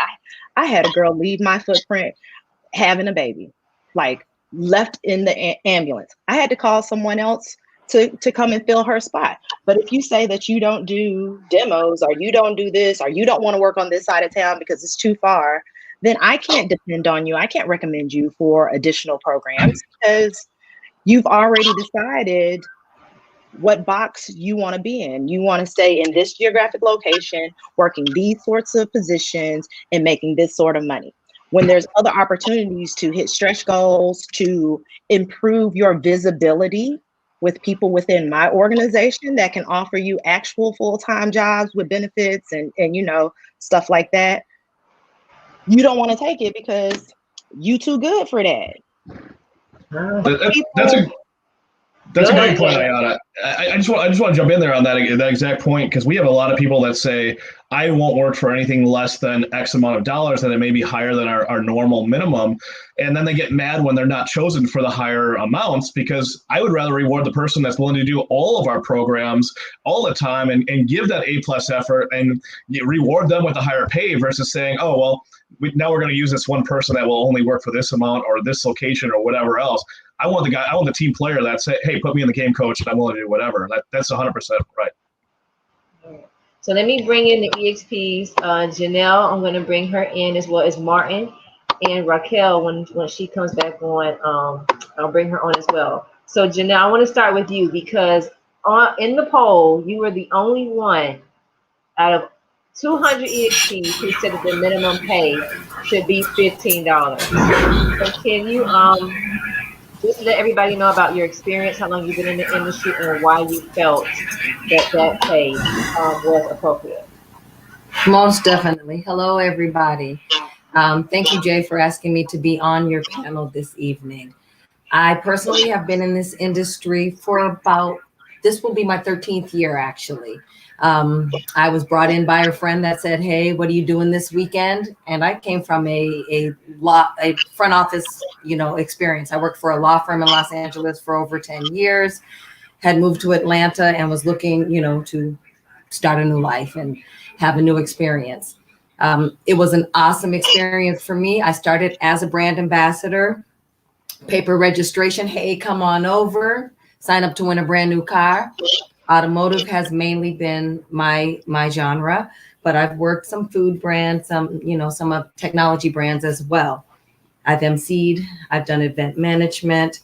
I had a girl leave my footprint having a baby, like left in the ambulance. I had to call someone else to come and fill her spot. But if you say that you don't do demos, or you don't do this, or you don't want to work on this side of town because it's too far, then I can't depend on you. I can't recommend you for additional programs because you've already decided what box you want to be in. You want to stay in this geographic location, working these sorts of positions and making this sort of money. When there's other opportunities to hit stretch goals, to improve your visibility with people within my organization that can offer you actual full-time jobs with benefits and stuff like that, you don't want to take it because you too good for that. That's a great point, Ayana. I just want to jump in there on that exact point, because we have a lot of people that say, I won't work for anything less than X amount of dollars, and it may be higher than our normal minimum. And then they get mad when they're not chosen for the higher amounts, because I would rather reward the person that's willing to do all of our programs all the time and give that A+ effort and reward them with a higher pay versus saying, oh, well, now we're going to use this one person that will only work for this amount or this location or whatever else. I want the team player that say, hey, put me in the game, coach, and I'm willing to do whatever. That's 100% right. So let me bring in the EXPs. Janelle, I'm going to bring her in, as well as Martin and Raquel. When she comes back on, I'll bring her on as well. So Janelle, I want to start with you, because in the poll, you were the only one out of 200 EXPs who said that the minimum pay should be $15. So can you just let everybody know about your experience, how long you've been in the industry, and why you felt that pay was appropriate? Most definitely. Hello, everybody. Thank you, Jay, for asking me to be on your panel this evening. I personally have been in this industry for this will be my 13th year, actually. I was brought in by a friend that said, hey, what are you doing this weekend? And I came from a front office, experience. I worked for a law firm in Los Angeles for over 10 years, had moved to Atlanta and was looking, to start a new life and have a new experience. It was an awesome experience for me. I started as a brand ambassador, paper registration. Hey, come on over, sign up to win a brand new car. Automotive has mainly been my genre, but I've worked some food brands, some of technology brands as well. I've emceed, I've done event management.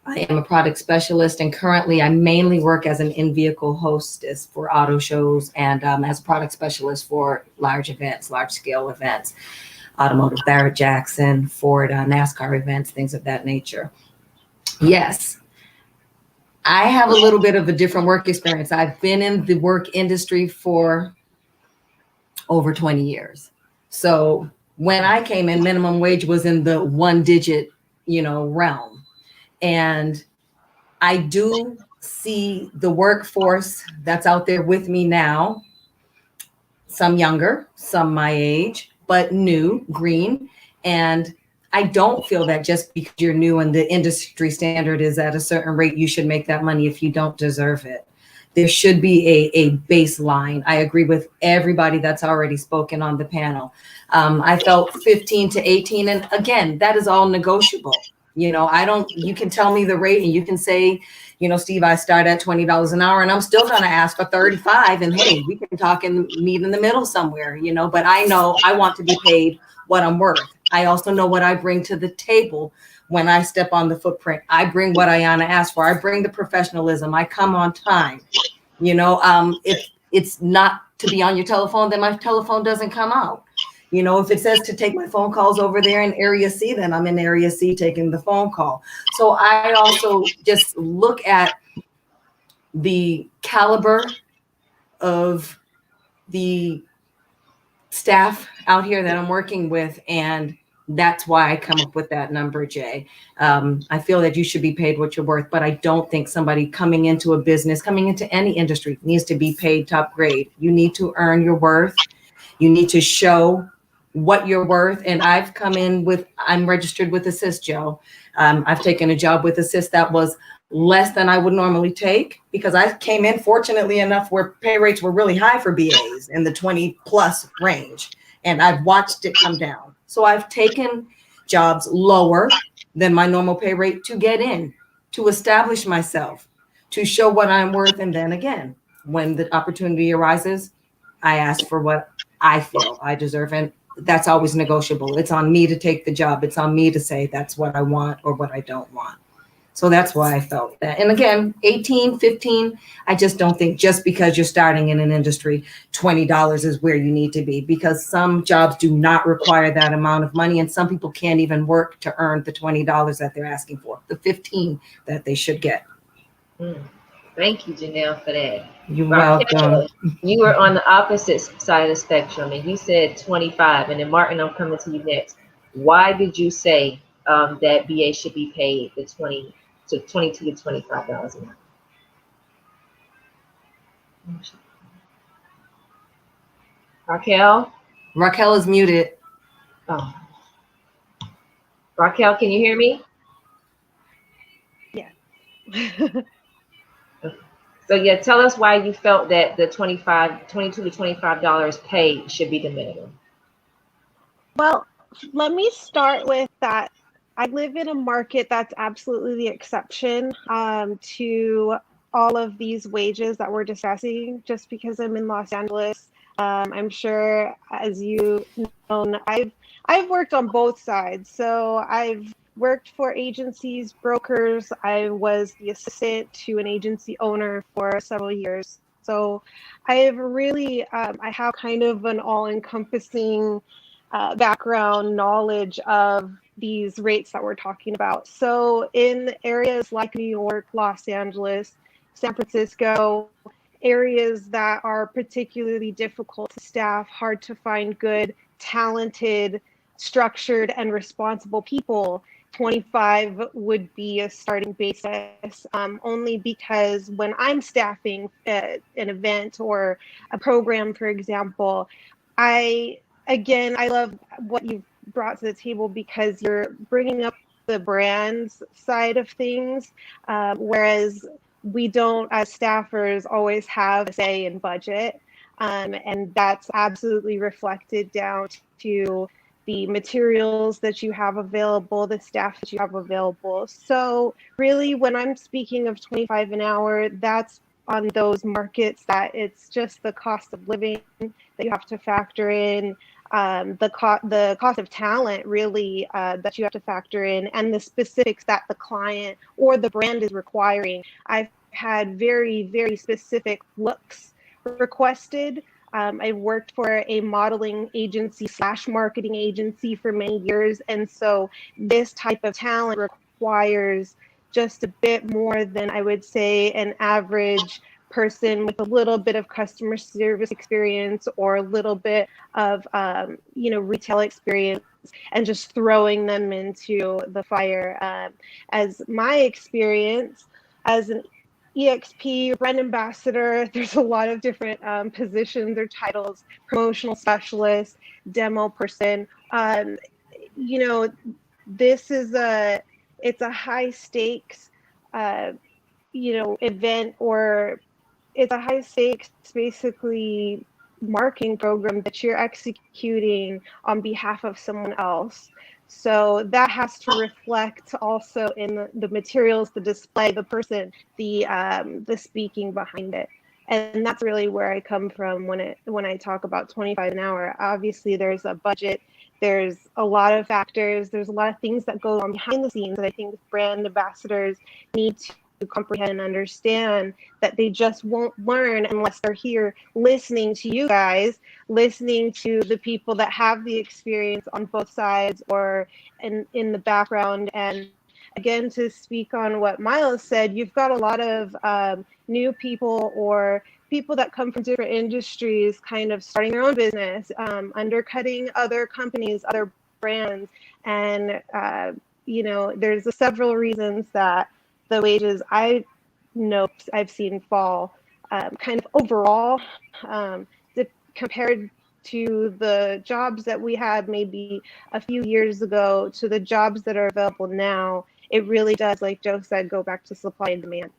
I am a product specialist, and currently I mainly work as an in-vehicle hostess for auto shows and as a product specialist for large scale events, automotive, Barrett Jackson, Ford, NASCAR events, things of that nature. Yes, I have a little bit of a different work experience. I've been in the work industry for over 20 years. So when I came in, minimum wage was in the 1-digit, realm. And I do see the workforce that's out there with me now, some younger, some my age, but new, green. And I don't feel that just because you're new and the industry standard is at a certain rate, you should make that money if you don't deserve it. There should be a baseline. I agree with everybody that's already spoken on the panel. I felt 15 to 18. And again, that is all negotiable. You can tell me the rate and you can say, Steve, I start at $20 an hour and I'm still going to ask for 35. And hey, we can talk and meet in the middle somewhere, but I know I want to be paid what I'm worth. I also know what I bring to the table when I step on the footprint. I bring what Ayana asked for. I bring the professionalism. I come on time. If it's not to be on your telephone, then my telephone doesn't come out. If it says to take my phone calls over there in area C, then I'm in area C taking the phone call. So I also just look at the caliber of the staff out here that I'm working with, and that's why I come up with that number, Jay. I feel that you should be paid what you're worth, but I don't think somebody coming into a business, coming into any industry, needs to be paid top grade. You need to earn your worth. You need to show what you're worth. And I've come in I'm registered with Assist, Joe. I've taken a job with Assist that was less than I would normally take, because I came in fortunately enough where pay rates were really high for BAs in the 20 plus range. And I've watched it come down. So I've taken jobs lower than my normal pay rate to get in, to establish myself, to show what I'm worth. And then again, when the opportunity arises, I ask for what I feel I deserve. And that's always negotiable. It's on me to take the job. It's on me to say that's what I want or what I don't want. So that's why I felt that. And again, 18, 15, I just don't think just because you're starting in an industry, $20 is where you need to be, because some jobs do not require that amount of money. And some people can't even work to earn the $20 that they're asking for, the 15 that they should get. Thank you, Janelle, for that. You're welcome. You were on the opposite side of the spectrum, and you said 25. And then Martin, I'm coming to you next. Why did you say that BA should be paid the $22 to $25 an hour? Raquel is muted. Oh. Raquel, can you hear me? Yeah. So yeah, tell us why you felt that the $22 to $25 pay should be the minimum. Well, let me start with that. I live in a market that's absolutely the exception to all of these wages that we're discussing. Just because I'm in Los Angeles, I'm sure, as you know, I've worked on both sides. So I've worked for agencies, brokers. I was the assistant to an agency owner for several years. So I've really, I have kind of an all-encompassing background knowledge of these rates that we're talking about. So in areas like New York, Los Angeles, San Francisco, areas that are particularly difficult to staff, hard to find good, talented, structured, and responsible people, 25 would be a starting basis, only because when I'm staffing an event or a program, for example, I love what you've brought to the table because you're bringing up the brands side of things, whereas we don't, as staffers, always have a say in budget. And that's absolutely reflected down to the materials that you have available, the staff that you have available. So really, when I'm speaking of 25 an hour, that's on those markets that it's just the cost of living that you have to factor in, the cost of talent really that you have to factor in, and the specifics that the client or the brand is requiring. I've had very, very specific looks requested. I've worked for a modeling agency / marketing agency for many years, and so this type of talent requires just a bit more than I would say an average person with a little bit of customer service experience or a little bit of retail experience, and just throwing them into the fire. As my experience as an EXP, brand ambassador, there's a lot of different positions or titles: promotional specialist, demo person. This is it's a high stakes event, or it's a high stakes basically marketing program that you're executing on behalf of someone else. So that has to reflect also in the materials, the display, the person, the speaking behind it. And that's really where I come from when I talk about 25 an hour. Obviously, there's a budget, there's a lot of factors, there's a lot of things that go on behind the scenes that I think brand ambassadors need to comprehend and understand, that they just won't learn unless they're here listening to you guys, listening to the people that have the experience on both sides or in the background. And again, to speak on what Miles said, you've got a lot of new people or people that come from different industries kind of starting their own business, undercutting other companies, other brands. And there's several reasons that the wages I've seen fall kind of overall, compared to the jobs that we had maybe a few years ago to the jobs that are available now. It really does, like Joe said, go back to supply and demand.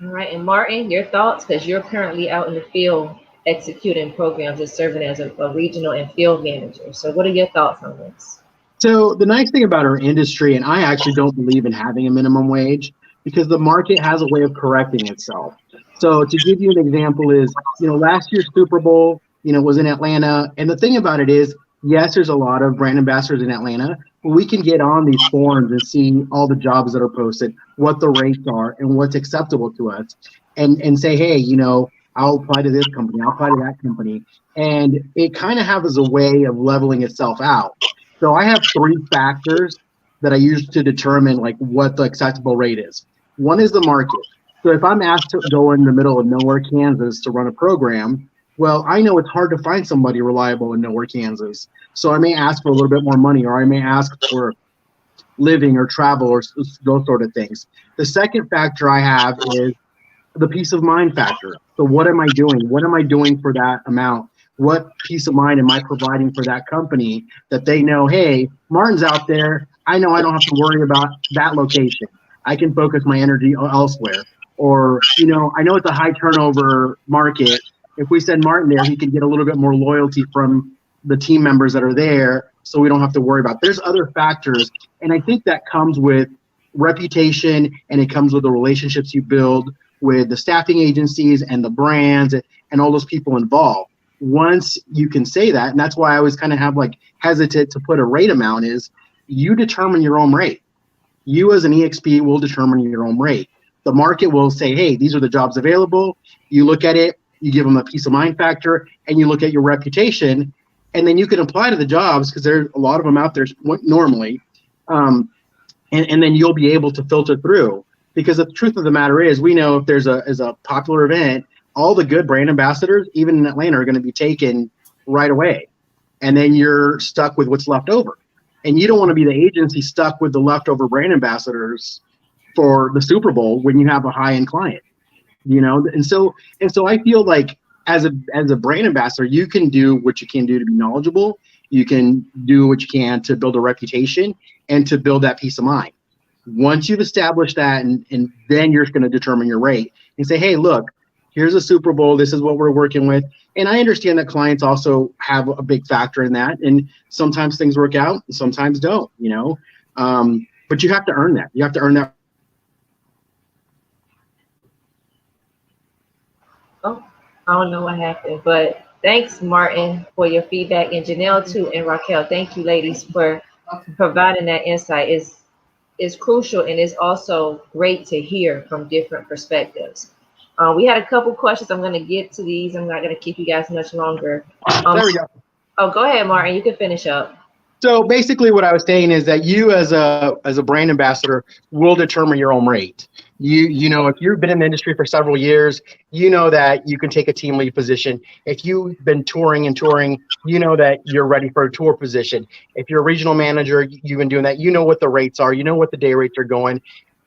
All right, and Martin, your thoughts, because you're currently out in the field executing programs and serving as a regional and field manager. So what are your thoughts on this? So the nice thing about our industry, and I actually don't believe in having a minimum wage, because the market has a way of correcting itself. So to give you an example is, last year's Super Bowl, was in Atlanta. And the thing about it is, yes, there's a lot of brand ambassadors in Atlanta, but we can get on these forums and see all the jobs that are posted, what the rates are and what's acceptable to us, and say, hey, I'll apply to this company, I'll apply to that company. And it kind of has a way of leveling itself out. So I have 3 factors that I use to determine what the acceptable rate is. One is the market. So if I'm asked to go in the middle of nowhere, Kansas to run a program, well, I know it's hard to find somebody reliable in nowhere, Kansas. So I may ask for a little bit more money, or I may ask for living or travel or those sort of things. The second factor I have is the peace of mind factor. So what am I doing? What am I doing for that amount? What peace of mind am I providing for that company that they know, hey, Martin's out there. I know I don't have to worry about that location. I can focus my energy elsewhere. Or, I know it's a high turnover market. If we send Martin there, he can get a little bit more loyalty from the team members that are there, so we don't have to worry about. There's other factors, and I think that comes with reputation, and it comes with the relationships you build with the staffing agencies and the brands and all those people involved. Once you can say that, and that's why I always kind of have like hesitant to put a rate amount, is you determine your own rate. You as an EXP will determine your own rate. The market will say, hey, these are the jobs available. You look at it, you give them a peace of mind factor, and you look at your reputation, and then you can apply to the jobs because there's a lot of them out there normally. And then you'll be able to filter through, because the truth of the matter is, we know if there's a popular event, all the good brand ambassadors, even in Atlanta, are going to be taken right away. And then you're stuck with what's left over. And you don't want to be the agency stuck with the leftover brand ambassadors for the Super Bowl when you have a high-end client, And so I feel like as a brand ambassador, you can do what you can do to be knowledgeable. You can do what you can to build a reputation and to build that peace of mind. Once you've established that, and then you're going to determine your rate and say, hey, look, here's a Super Bowl. This is what we're working with. And I understand that clients also have a big factor in that. And sometimes things work out, and sometimes don't, but you have to earn that. You have to earn that. Oh, I don't know what happened, but thanks, Martin, for your feedback, and Janelle too, and Raquel. Thank you, ladies, for providing that insight. Is crucial, and it's also great to hear from different perspectives. We had a couple questions. I'm going to get to these. I'm not going to keep you guys much longer. There we go. Oh, go ahead, Martin. You can finish up. So basically what I was saying is that you as a brand ambassador will determine your own rate. You know, if you've been in the industry for several years, you know that you can take a team lead position. If you've been touring, you know that you're ready for a tour position. If you're a regional manager, you've been doing that, you know what the rates are, you know what the day rates are going,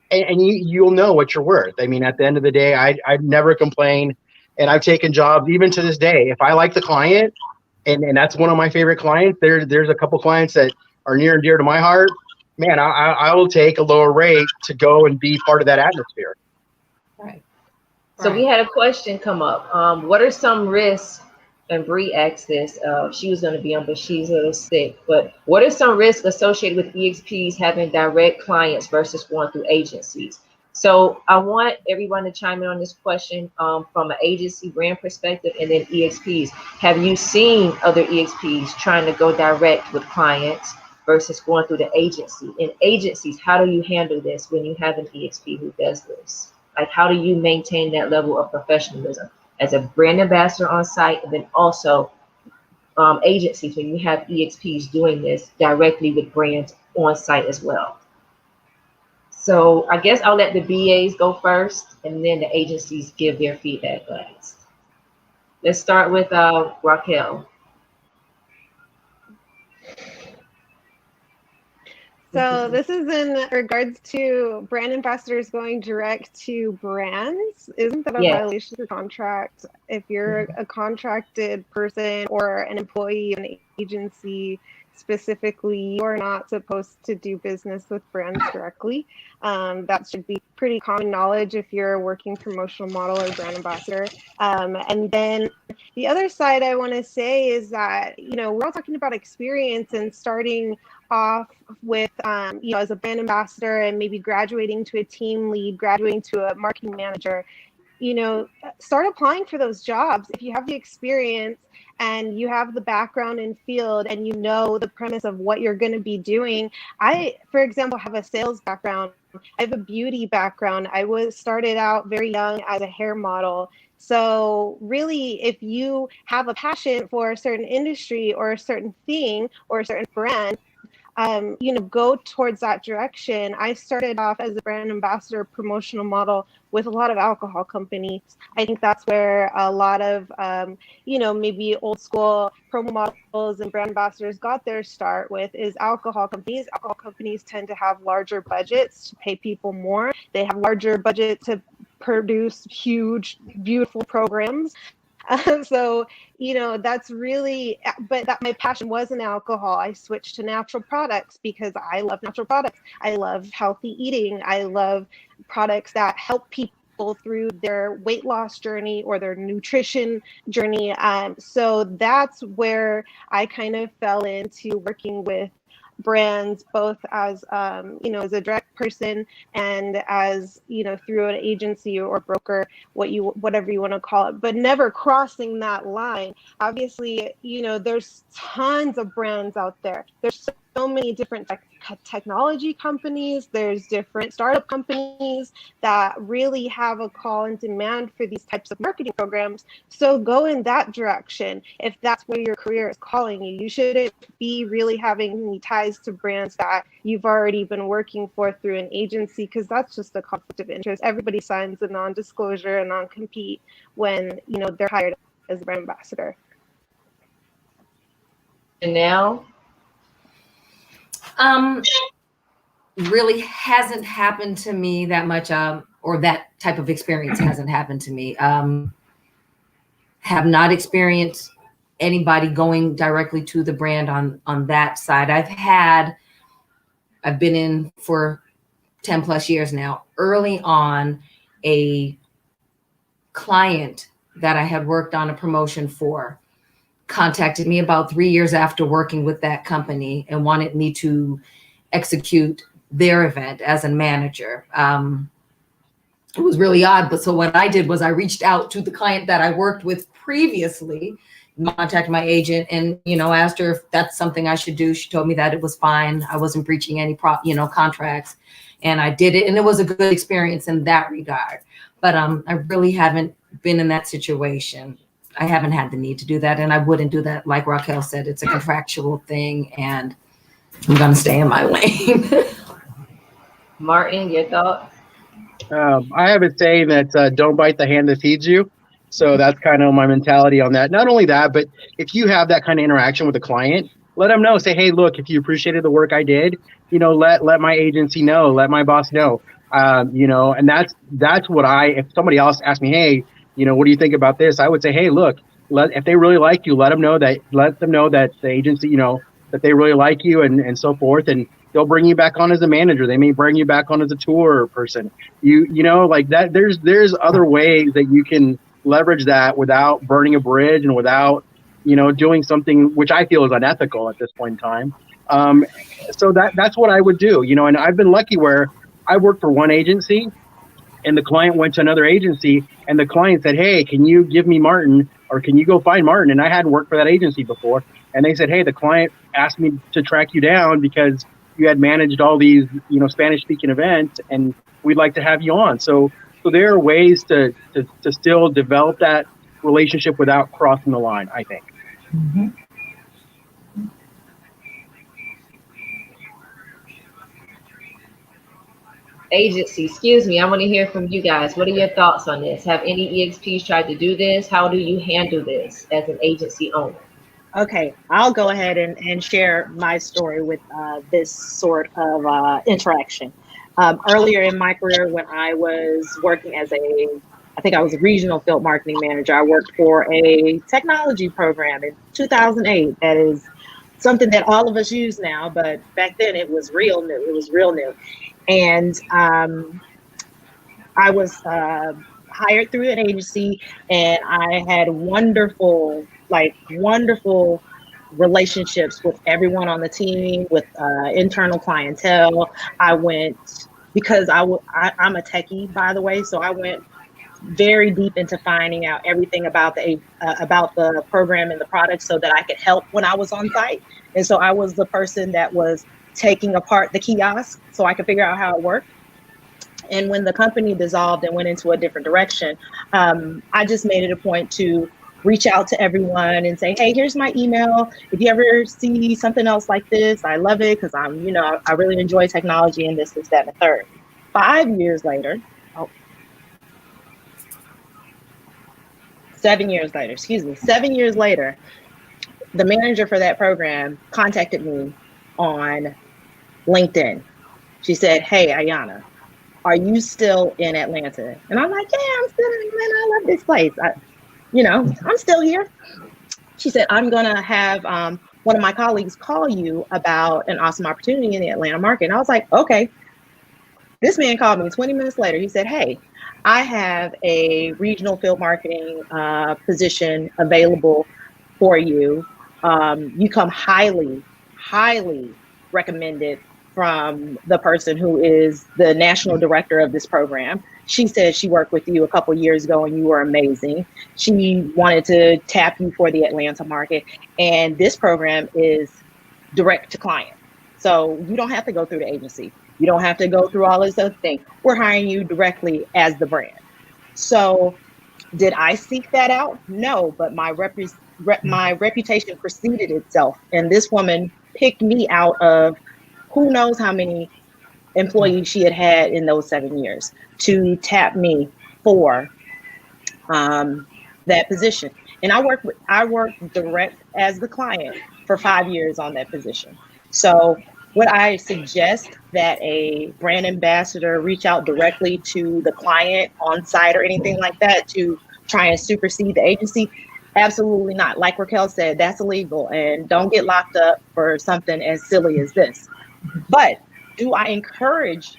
and you'll know what you're worth. I mean, at the end of the day, I've never complained, and I've taken jobs even to this day. If I like the client, and that's one of my favorite clients, there's a couple clients that are near and dear to my heart, man, I will take a lower rate to go and be part of that atmosphere. Right. So we had a question come up. What are some risks, and Bree asked this, she was going to be on, but she's a little sick, but what are some risks associated with EXPs having direct clients versus going through agencies? So I want everyone to chime in on this question from an agency brand perspective, and then EXPs. Have you seen other EXPs trying to go direct with clients versus going through the agency? In agencies, how do you handle this when you have an EXP who does this? Like, how do you maintain that level of professionalism as a brand ambassador on site, and then also agencies when you have EXPs doing this directly with brands on site as well? So I guess I'll let the BAs go first, and then the agencies give their feedback last. Let's start with Raquel. So this is in regards to brand ambassadors going direct to brands. Isn't that a violation of your contract? If you're a contracted person or an employee in an agency specifically, you're not supposed to do business with brands directly. That should be pretty common knowledge if you're a working promotional model or brand ambassador. And then the other side I want to say is that, we're all talking about experience and starting off with, as a brand ambassador and maybe graduating to a team lead, graduating to a marketing manager, start applying for those jobs. If you have the experience and you have the background in field and you know the premise of what you're going to be doing. I, for example, have a sales background. I have a beauty background. I started out very young as a hair model. So really, if you have a passion for a certain industry or a certain thing or a certain brand, go towards that direction. I started off as a brand ambassador promotional model with a lot of alcohol companies. I think that's where a lot of, maybe old school promo models and brand ambassadors got their start with is alcohol companies. Alcohol companies tend to have larger budgets to pay people more. They have larger budget to produce huge, beautiful programs. So, that's really, but that my passion wasn't alcohol. I switched to natural products because I love natural products. I love healthy eating. I love products that help people people through their weight loss journey or their nutrition journey. So that's where I kind of fell into working with brands, both as as a direct person and as through an agency or broker, whatever you want to call it, but never crossing that line. Obviously, there's tons of brands out there. There's so many different technology companies, there's different startup companies that really have a call and demand for these types of marketing programs. So go in that direction if that's where your career is calling you. You shouldn't be really having any ties to brands that you've already been working for through an agency, because that's just a conflict of interest. Everybody signs a non-disclosure and non-compete when they're hired as a brand ambassador. And now, really hasn't happened to me that much, or that type of experience hasn't happened to me. Have not experienced anybody going directly to the brand on that side. I've been in for 10 plus years now. Early on, a client that I had worked on a promotion for contacted me about 3 years after working with that company and wanted me to execute their event as a manager. It was really odd, but so what I did was I reached out to the client that I worked with previously, contacted my agent, and asked her if that's something I should do. She told me that it was fine. I wasn't breaching any contracts, and I did it, and it was a good experience in that regard. But I really haven't been in that situation. I haven't had the need to do that, and I wouldn't do that. Like Raquel said, it's a contractual thing, and I'm gonna stay in my lane. Martin, your thoughts? I have a saying that don't bite the hand that feeds you. So that's kind of my mentality on that. Not only that, but if you have that kind of interaction with a client, let them know. Say, hey, look, if you appreciated the work I did, let my agency know, let my boss know. And that's what if somebody else asked me, hey, what do you think about this? I would say, hey, look, if they really like you, let them know that the agency, that they really like you and so forth. And they'll bring you back on as a manager. They may bring you back on as a tour person. Like that. There's other ways that you can leverage that without burning a bridge and without, doing something which I feel is unethical at this point in time. So that's what I would do, and I've been lucky where I worked for one agency and the client went to another agency and the client said, hey, can you give me Martin, or can you go find Martin? And I hadn't worked for that agency before. And they said, hey, the client asked me to track you down because you had managed all these, Spanish speaking events, and we'd like to have you on. So there are ways to still develop that relationship without crossing the line, I think. Mm-hmm. Agency, excuse me, I want to hear from you guys. What are your thoughts on this? Have any EXPs tried to do this? How do you handle this as an agency owner? Okay, I'll go ahead and share my story with this sort of interaction. Earlier in my career, when I was working as I think I was a regional field marketing manager, I worked for a technology program in 2008. That is something that all of us use now, but back then it was real new. And I was hired through an agency, and I had wonderful relationships with everyone on the team, with internal clientele. I went, because I'm a techie, by the way, so I went very deep into finding out everything about the program and the product so that I could help when I was on site. And so I was the person that was taking apart the kiosk so I could figure out how it worked. And when the company dissolved and went into a different direction, I just made it a point to reach out to everyone and say, hey, here's my email. If you ever see something else like this, I love it, because I really enjoy technology and this, that, and the third. 7 years later, the manager for that program contacted me on LinkedIn. She said, hey, Ayana, are you still in Atlanta? And I'm like, yeah, I'm still in Atlanta. I love this place. I'm still here. She said, I'm going to have one of my colleagues call you about an awesome opportunity in the Atlanta market. And I was like, okay. This man called me 20 minutes later. He said, hey, I have a regional field marketing position available for you. You come highly, highly recommended from the person who is the national director of this program. She said she worked with you a couple years ago and you were amazing. She wanted to tap you for the Atlanta market. And this program is direct to client. So you don't have to go through the agency. You don't have to go through all this other thing. We're hiring you directly as the brand. So did I seek that out? No, but my reputation preceded itself. And this woman picked me out of who knows how many employees she had had in those 7 years to tap me for that position. And I worked direct as the client for 5 years on that position. So would I suggest that a brand ambassador reach out directly to the client on site or anything like that to try and supersede the agency? Absolutely not. Like Raquel said, that's illegal, and don't get locked up for something as silly as this. But do I encourage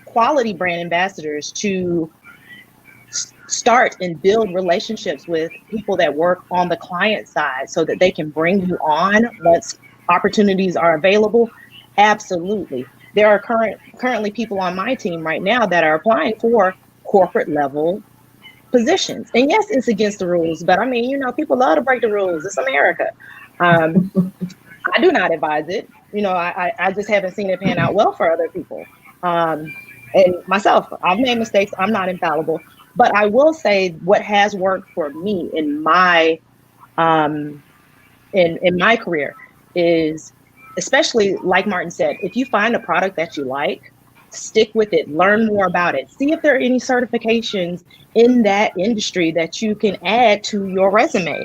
quality brand ambassadors to start and build relationships with people that work on the client side so that they can bring you on once opportunities are available? Absolutely. There are currently people on my team right now that are applying for corporate level positions. And yes, it's against the rules, but I mean, you know, people love to break the rules. It's America. I do not advise it. You know, I just haven't seen it pan out well for other people. And myself, I've made mistakes. I'm not infallible. But I will say what has worked for me in my in my career is, especially like Martin said, if you find a product that you like, stick with it, learn more about it, see if there are any certifications in that industry that you can add to your resume.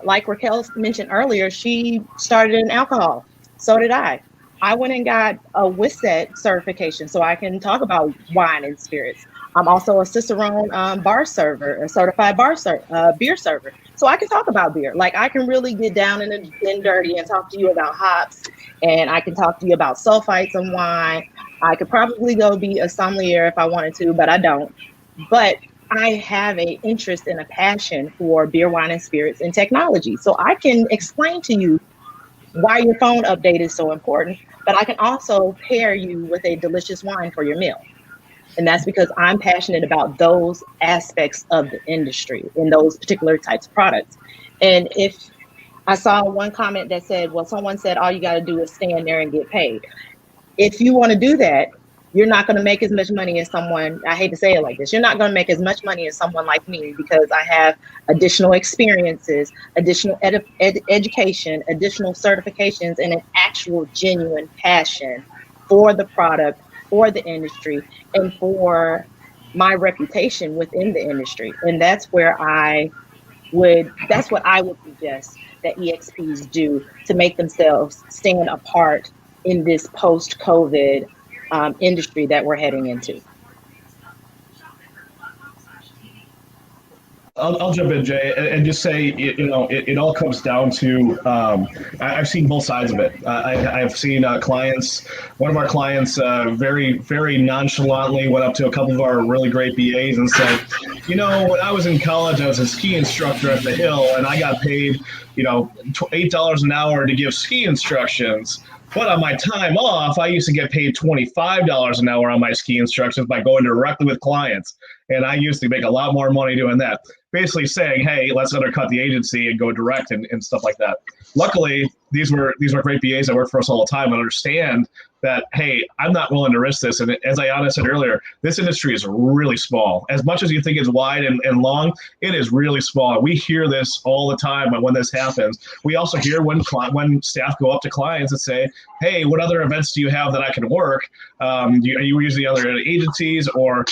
Like Raquel mentioned earlier, she started in alcohol. So did I. I went and got a WSET certification so I can talk about wine and spirits. I'm also a Cicerone bar server, a certified beer server. So I can talk about beer. Like, I can really get down in dirty and talk to you about hops, and I can talk to you about sulfites and wine. I could probably go be a sommelier if I wanted to, but I don't. But I have an interest and a passion for beer, wine, and spirits and technology. So I can explain to you why your phone update is so important, but I can also pair you with a delicious wine for your meal. And that's because I'm passionate about those aspects of the industry and those particular types of products. And if I saw one comment that said, well, someone said all you got to do is stand there and get paid. If you want to do that, you're not going to make as much money as someone, I hate to say it like this, you're not going to make as much money as someone like me, because I have additional experiences, additional education, additional certifications, and an actual genuine passion for the product, for the industry, and for my reputation within the industry. And that's where that's what I would suggest that EXPs do to make themselves stand apart in this post-COVID industry that we're heading into. I'll jump in, Jay, and just say, it all comes down to, I've seen both sides of it. I've seen clients, one of our clients very, very nonchalantly went up to a couple of our really great BAs and said, when I was in college, I was a ski instructor at the Hill, and I got paid, $8 an hour to give ski instructions. But on my time off, I used to get paid $25 an hour on my ski instructions by going directly with clients. And I used to make a lot more money doing that. Basically saying, hey, let's undercut the agency and go direct and stuff like that. Luckily, these were great BAs that work for us all the time and understand that, hey, I'm not willing to risk this. And as Ayana said earlier, this industry is really small. As much as you think it's wide and long, it is really small. We hear this all the time when this happens. We also hear when staff go up to clients and say, hey, what other events do you have that I can work? Are you using other agencies? Or,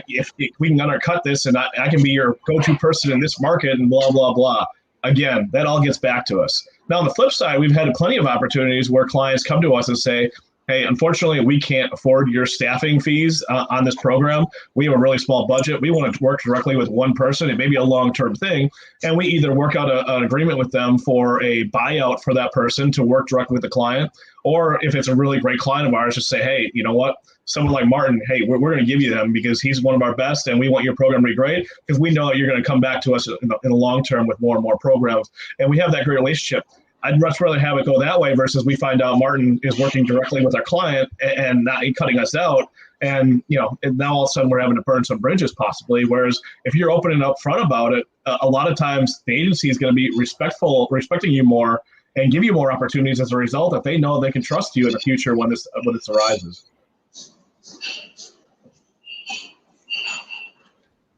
if we can undercut this and I can be your go-to person in this market and blah, blah, blah. Again, that all gets back to us. Now, on the flip side, we've had plenty of opportunities where clients come to us and say, hey, unfortunately, we can't afford your staffing fees on this program. We have a really small budget. We want to work directly with one person. It may be a long-term thing. And we either work out an agreement with them for a buyout for that person to work directly with the client, or if it's a really great client of ours, just say, hey, you know what? someone like Martin, hey, we're going to give you them because he's one of our best and we want your program to be great because we know that you're going to come back to us in the long term with more and more programs. And we have that great relationship. I'd much rather have it go that way versus we find out Martin is working directly with our client and not cutting us out. And, and now all of a sudden we're having to burn some bridges possibly. Whereas if you're open and upfront about it, a lot of times the agency is going to be respecting you more and give you more opportunities as a result that they know they can trust you in the future when this arises.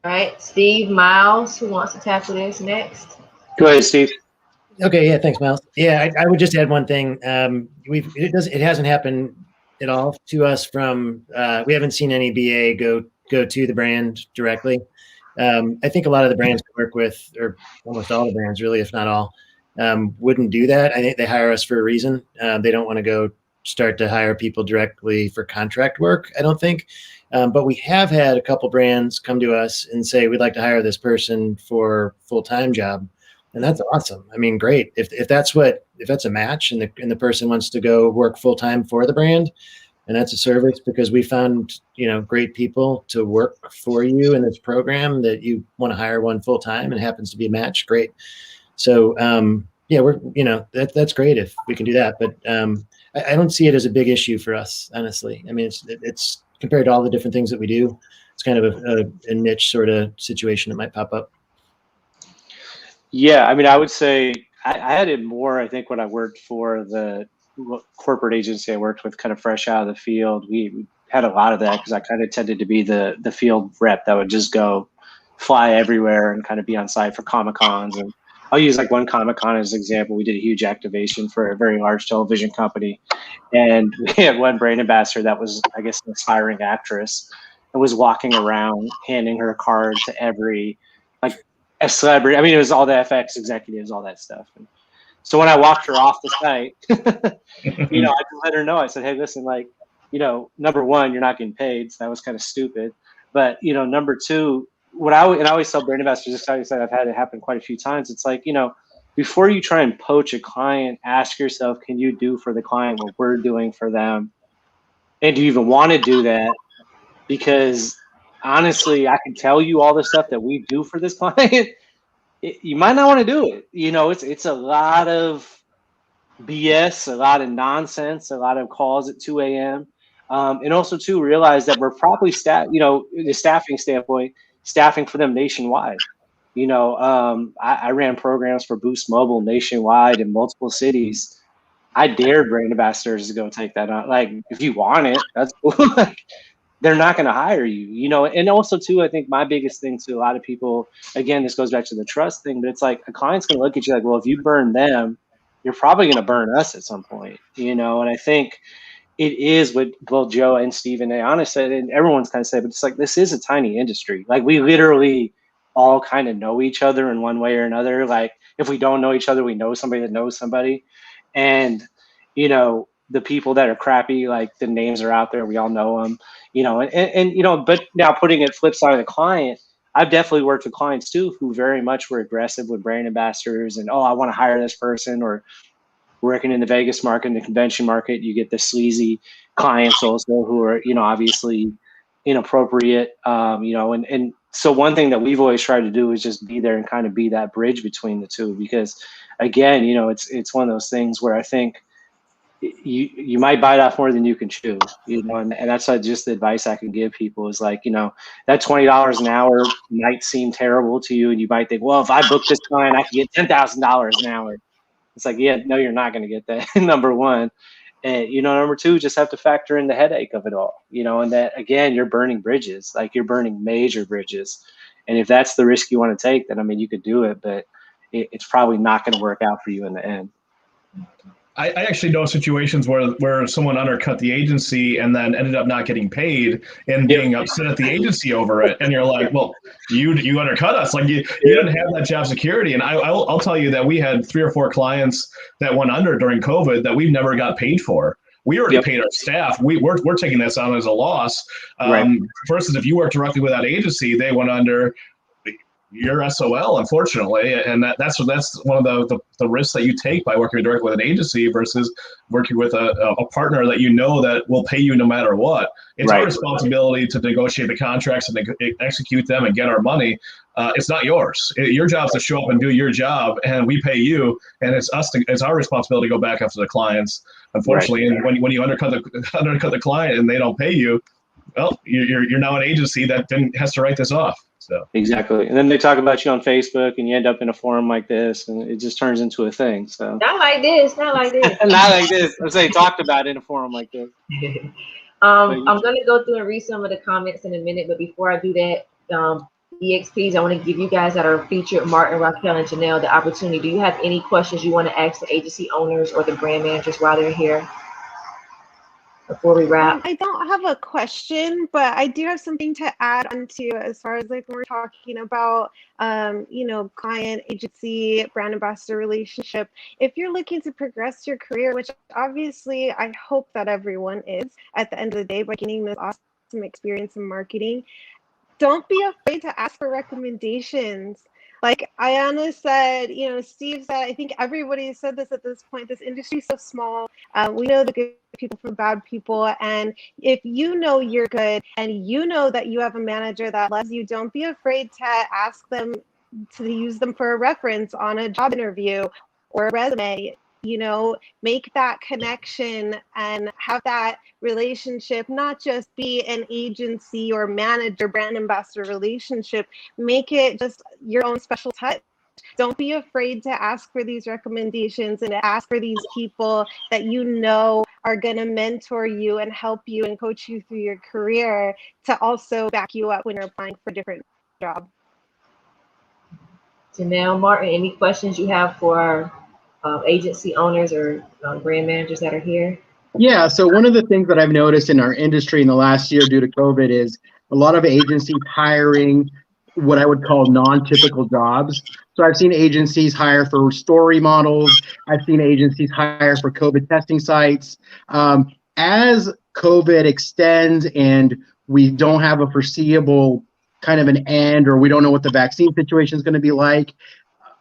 All right, Steve, Miles, who wants to tackle this next? Go ahead, Steve. Okay, yeah, thanks, Miles. Yeah, I would just add one thing. It hasn't happened at all to us from we haven't seen any BA go to the brand directly. I think a lot of the brands we work with, or almost all the brands really, if not all, wouldn't do that. I think they hire us for a reason. They don't want to go start to hire people directly for contract work, I don't think. But we have had a couple brands come to us and say, we'd like to hire this person for full-time job. And that's awesome. I mean, great. If that's a match and the person wants to go work full-time for the brand, and that's a service because we found, great people to work for you in this program that you want to hire one full-time and it happens to be a match. Great. So, that's great if we can do that. But I don't see it as a big issue for us, honestly. I mean, it's compared to all the different things that we do, it's kind of a niche sort of situation that might pop up. Yeah, I mean, I would say I had it more, I think, when I worked for the corporate agency I worked with kind of fresh out of the field. We had a lot of that because I kind of tended to be the field rep that would just go fly everywhere and kind of be on site for Comic-Cons. And I'll use like one Comic-Con as an example. We did a huge activation for a very large television company. And we had one brand ambassador that was, I guess, an aspiring actress and was walking around handing her card to every, a celebrity. I mean, it was all the FX executives, all that stuff. And so when I walked her off the site, I just let her know. I said, hey, listen, number one, you're not getting paid. So that was kind of stupid. But, number two, I always tell brand ambassadors, I've had it happen quite a few times. It's like, before you try and poach a client, ask yourself, can you do for the client what we're doing for them? And do you even want to do that? Because honestly, I can tell you all the stuff that we do for this client. You might not want to do it. It's a lot of BS, a lot of nonsense, a lot of calls at 2 a.m. And also to realize that we're probably the staffing standpoint, staffing for them nationwide. I ran programs for Boost Mobile nationwide in multiple cities. I dared brand ambassadors to go take that on. Like, if you want it, that's cool. They're not going to hire you, and also too, I think my biggest thing to a lot of people, again, this goes back to the trust thing, but it's like a client's going to look at you like, well, if you burn them, you're probably going to burn us at some point, and I think it is what both Joe and Steve and Ayana said, and everyone's kind of said, but it's like, this is a tiny industry. Like, we literally all kind of know each other in one way or another. Like, if we don't know each other, we know somebody that knows somebody. And, the people that are crappy, like, the names are out there, we all know them, but now putting it flip side of the client, I've definitely worked with clients too, who very much were aggressive with brand ambassadors and, I want to hire this person. Or working in the Vegas market, in the convention market, you get the sleazy clients also who are, obviously inappropriate, and so one thing that we've always tried to do is just be there and kind of be that bridge between the two, because again, it's one of those things where I think you might bite off more than you can chew, and that's just the advice I can give people is like, that $20 an hour might seem terrible to you. And you might think, well, if I book this client, I can get $10,000 an hour. It's like, yeah, no, you're not going to get that. Number one. And, number two, just have to factor in the headache of it all, and that, again, you're burning bridges, like you're burning major bridges. And if that's the risk you want to take, then, I mean, you could do it, but it's probably not going to work out for you in the end. I actually know situations where someone undercut the agency and then ended up not getting paid and being upset at the agency over it. And you're like, well, you undercut us. Like you didn't have that job security. And I'll tell you that we had 3 or 4 clients that went under during COVID that we've never got paid for. We already paid our staff. We're taking this on as a loss. Versus if you work directly with that agency, they went under. you're SOL, unfortunately, and that's one of the risks that you take by working directly with an agency versus working with a partner that you know that will pay you no matter what. It's our responsibility to negotiate the contracts and execute them and get our money. It's not yours. Your job is to show up and do your job, and we pay you, and it's our responsibility to go back after the clients. Unfortunately, and when you undercut the client and they don't pay you, well, you're now an agency that then has to write this off. So exactly, and then they talk about you on Facebook, and you end up in a forum like this, and it just turns into a thing. So not like this, not like this, not like this. Let's say talked about in a forum like this. I'm going to go through and read some of the comments in a minute, but before I do that, EXPs, I want to give you guys that are featured, Martin, Raquel, and Janelle, the opportunity. Do you have any questions you want to ask the agency owners or the brand managers while they're here before we wrap? I don't have a question, but I do have something to add on to as far as like when we're talking about, client, agency, brand ambassador relationship. If you're looking to progress your career, which obviously I hope that everyone is at the end of the day by gaining this awesome experience in marketing, don't be afraid to ask for recommendations. Like Ayana said, Steve said, I think everybody said this at this point, this industry is so small. We know the good people from bad people. And if you know you're good and you know that you have a manager that loves you, don't be afraid to ask them to use them for a reference on a job interview or a resume. Make that connection and have that relationship not just be an agency or manager brand ambassador relationship. Make it just your own special touch. Don't be afraid to ask for these recommendations and to ask for these people that you know are going to mentor you and help you and coach you through your career to also back you up when you're applying for a different job. Janelle, Martin, any questions you have for our agency owners or brand managers that are here? Yeah, so one of the things that I've noticed in our industry in the last year due to COVID is a lot of agencies hiring what I would call non-typical jobs. So I've seen agencies hire for story models. I've seen agencies hire for COVID testing sites. As COVID extends and we don't have a foreseeable kind of an end, or we don't know what the vaccine situation is going to be like,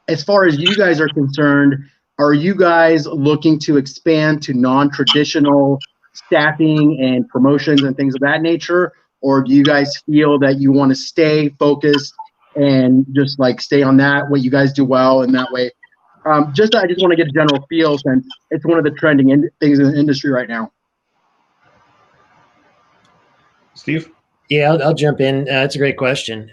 as far as you guys are concerned, are you guys looking to expand to non-traditional staffing and promotions and things of that nature? Or do you guys feel that you want to stay focused and just like stay on that, what you guys do well in that way? I just want to get a general feel since it's one of the trending things in the industry right now. Steve? Yeah, I'll jump in. That's a great question.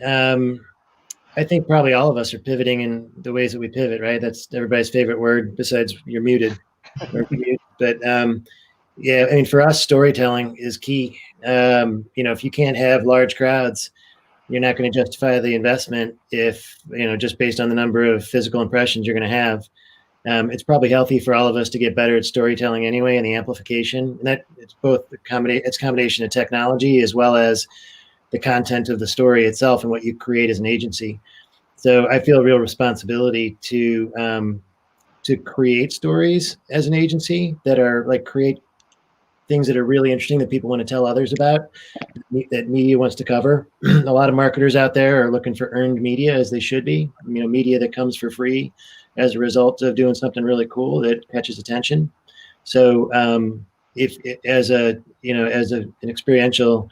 I think probably all of us are pivoting in the ways that we pivot, right? That's everybody's favorite word besides you're muted. But yeah, I mean, for us, storytelling is key. If you can't have large crowds, you're not going to justify the investment if, just based on the number of physical impressions you're going to have. It's probably healthy for all of us to get better at storytelling anyway, and the amplification. And that it's both it's a combination of technology as well as the content of the story itself and what you create as an agency. So I feel a real responsibility to create stories as an agency that are create things that are really interesting that people want to tell others about, that media wants to cover. A lot of marketers out there are looking for earned media, as they should be, media that comes for free as a result of doing something really cool that catches attention. So if as an experiential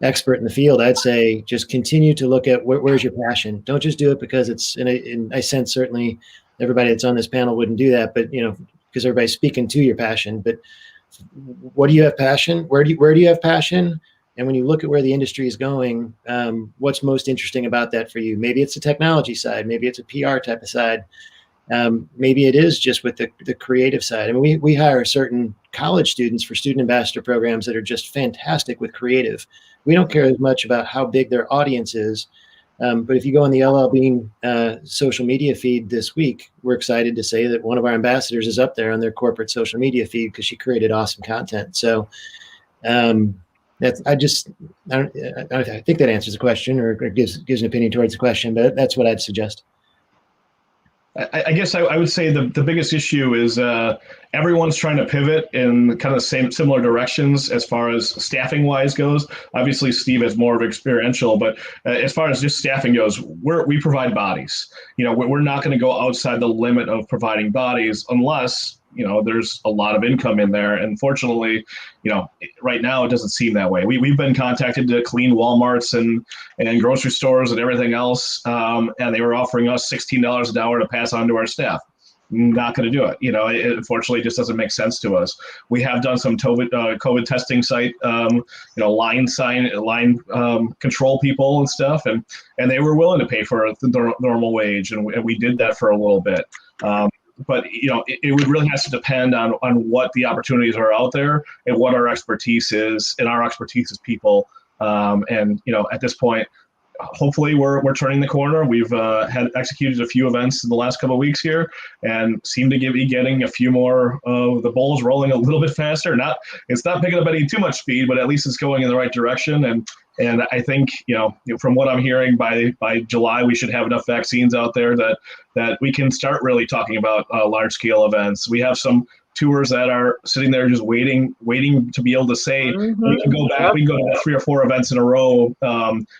expert in the field, I'd say just continue to look at where's your passion. Don't just do it because it's in I sense certainly everybody that's on this panel wouldn't do that, but because everybody's speaking to your passion. But what do you have passion? Where do you have passion? And when you look at where the industry is going, what's most interesting about that for you? Maybe it's the technology side, maybe it's a PR type of side. Maybe it is just with the creative side. I mean, we hire certain college students for student ambassador programs that are just fantastic with creative. We don't care as much about how big their audience is. But if you go on the LL Bean social media feed this week, we're excited to say that one of our ambassadors is up there on their corporate social media feed because she created awesome content. So I think that answers the question or gives an opinion towards the question, but that's what I'd suggest. I guess I would say the biggest issue is everyone's trying to pivot in kind of similar directions as far as staffing wise goes. Obviously, Steve has more of experiential, but as far as just staffing goes, we provide bodies. We're not going to go outside the limit of providing bodies unless there's a lot of income in there. And fortunately, right now it doesn't seem that way. We've been contacted to clean Walmarts and grocery stores and everything else. And they were offering us $16 an hour to pass on to our staff. Not going to do it. It unfortunately just doesn't make sense to us. We have done some COVID testing site, line control people and stuff. And they were willing to pay for the normal wage. And we did that for a little bit. But it would really has to depend on what the opportunities are out there and what our expertise is, and our expertise is people. And at this point, hopefully we're turning the corner. We've had executed a few events in the last couple of weeks here, and seem to be getting a few more of the bowls rolling a little bit faster. It's not picking up any too much speed, but at least it's going in the right direction. And I think, from what I'm hearing, by July, we should have enough vaccines out there that we can start really talking about large scale events. We have some tours that are sitting there just waiting to be able to say, we can go back, we can go to 3 or 4 events in a row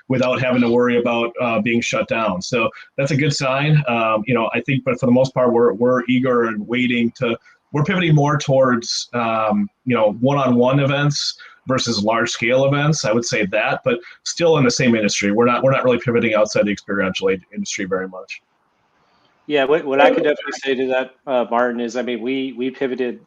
without having to worry about being shut down. So that's a good sign. I think, but for the most part, we're eager and waiting we're pivoting more towards, one-on-one events versus large scale events. I would say that, but still in the same industry. We're not really pivoting outside the experiential industry very much. Yeah, what I could definitely say to that, Martin, is, we pivoted,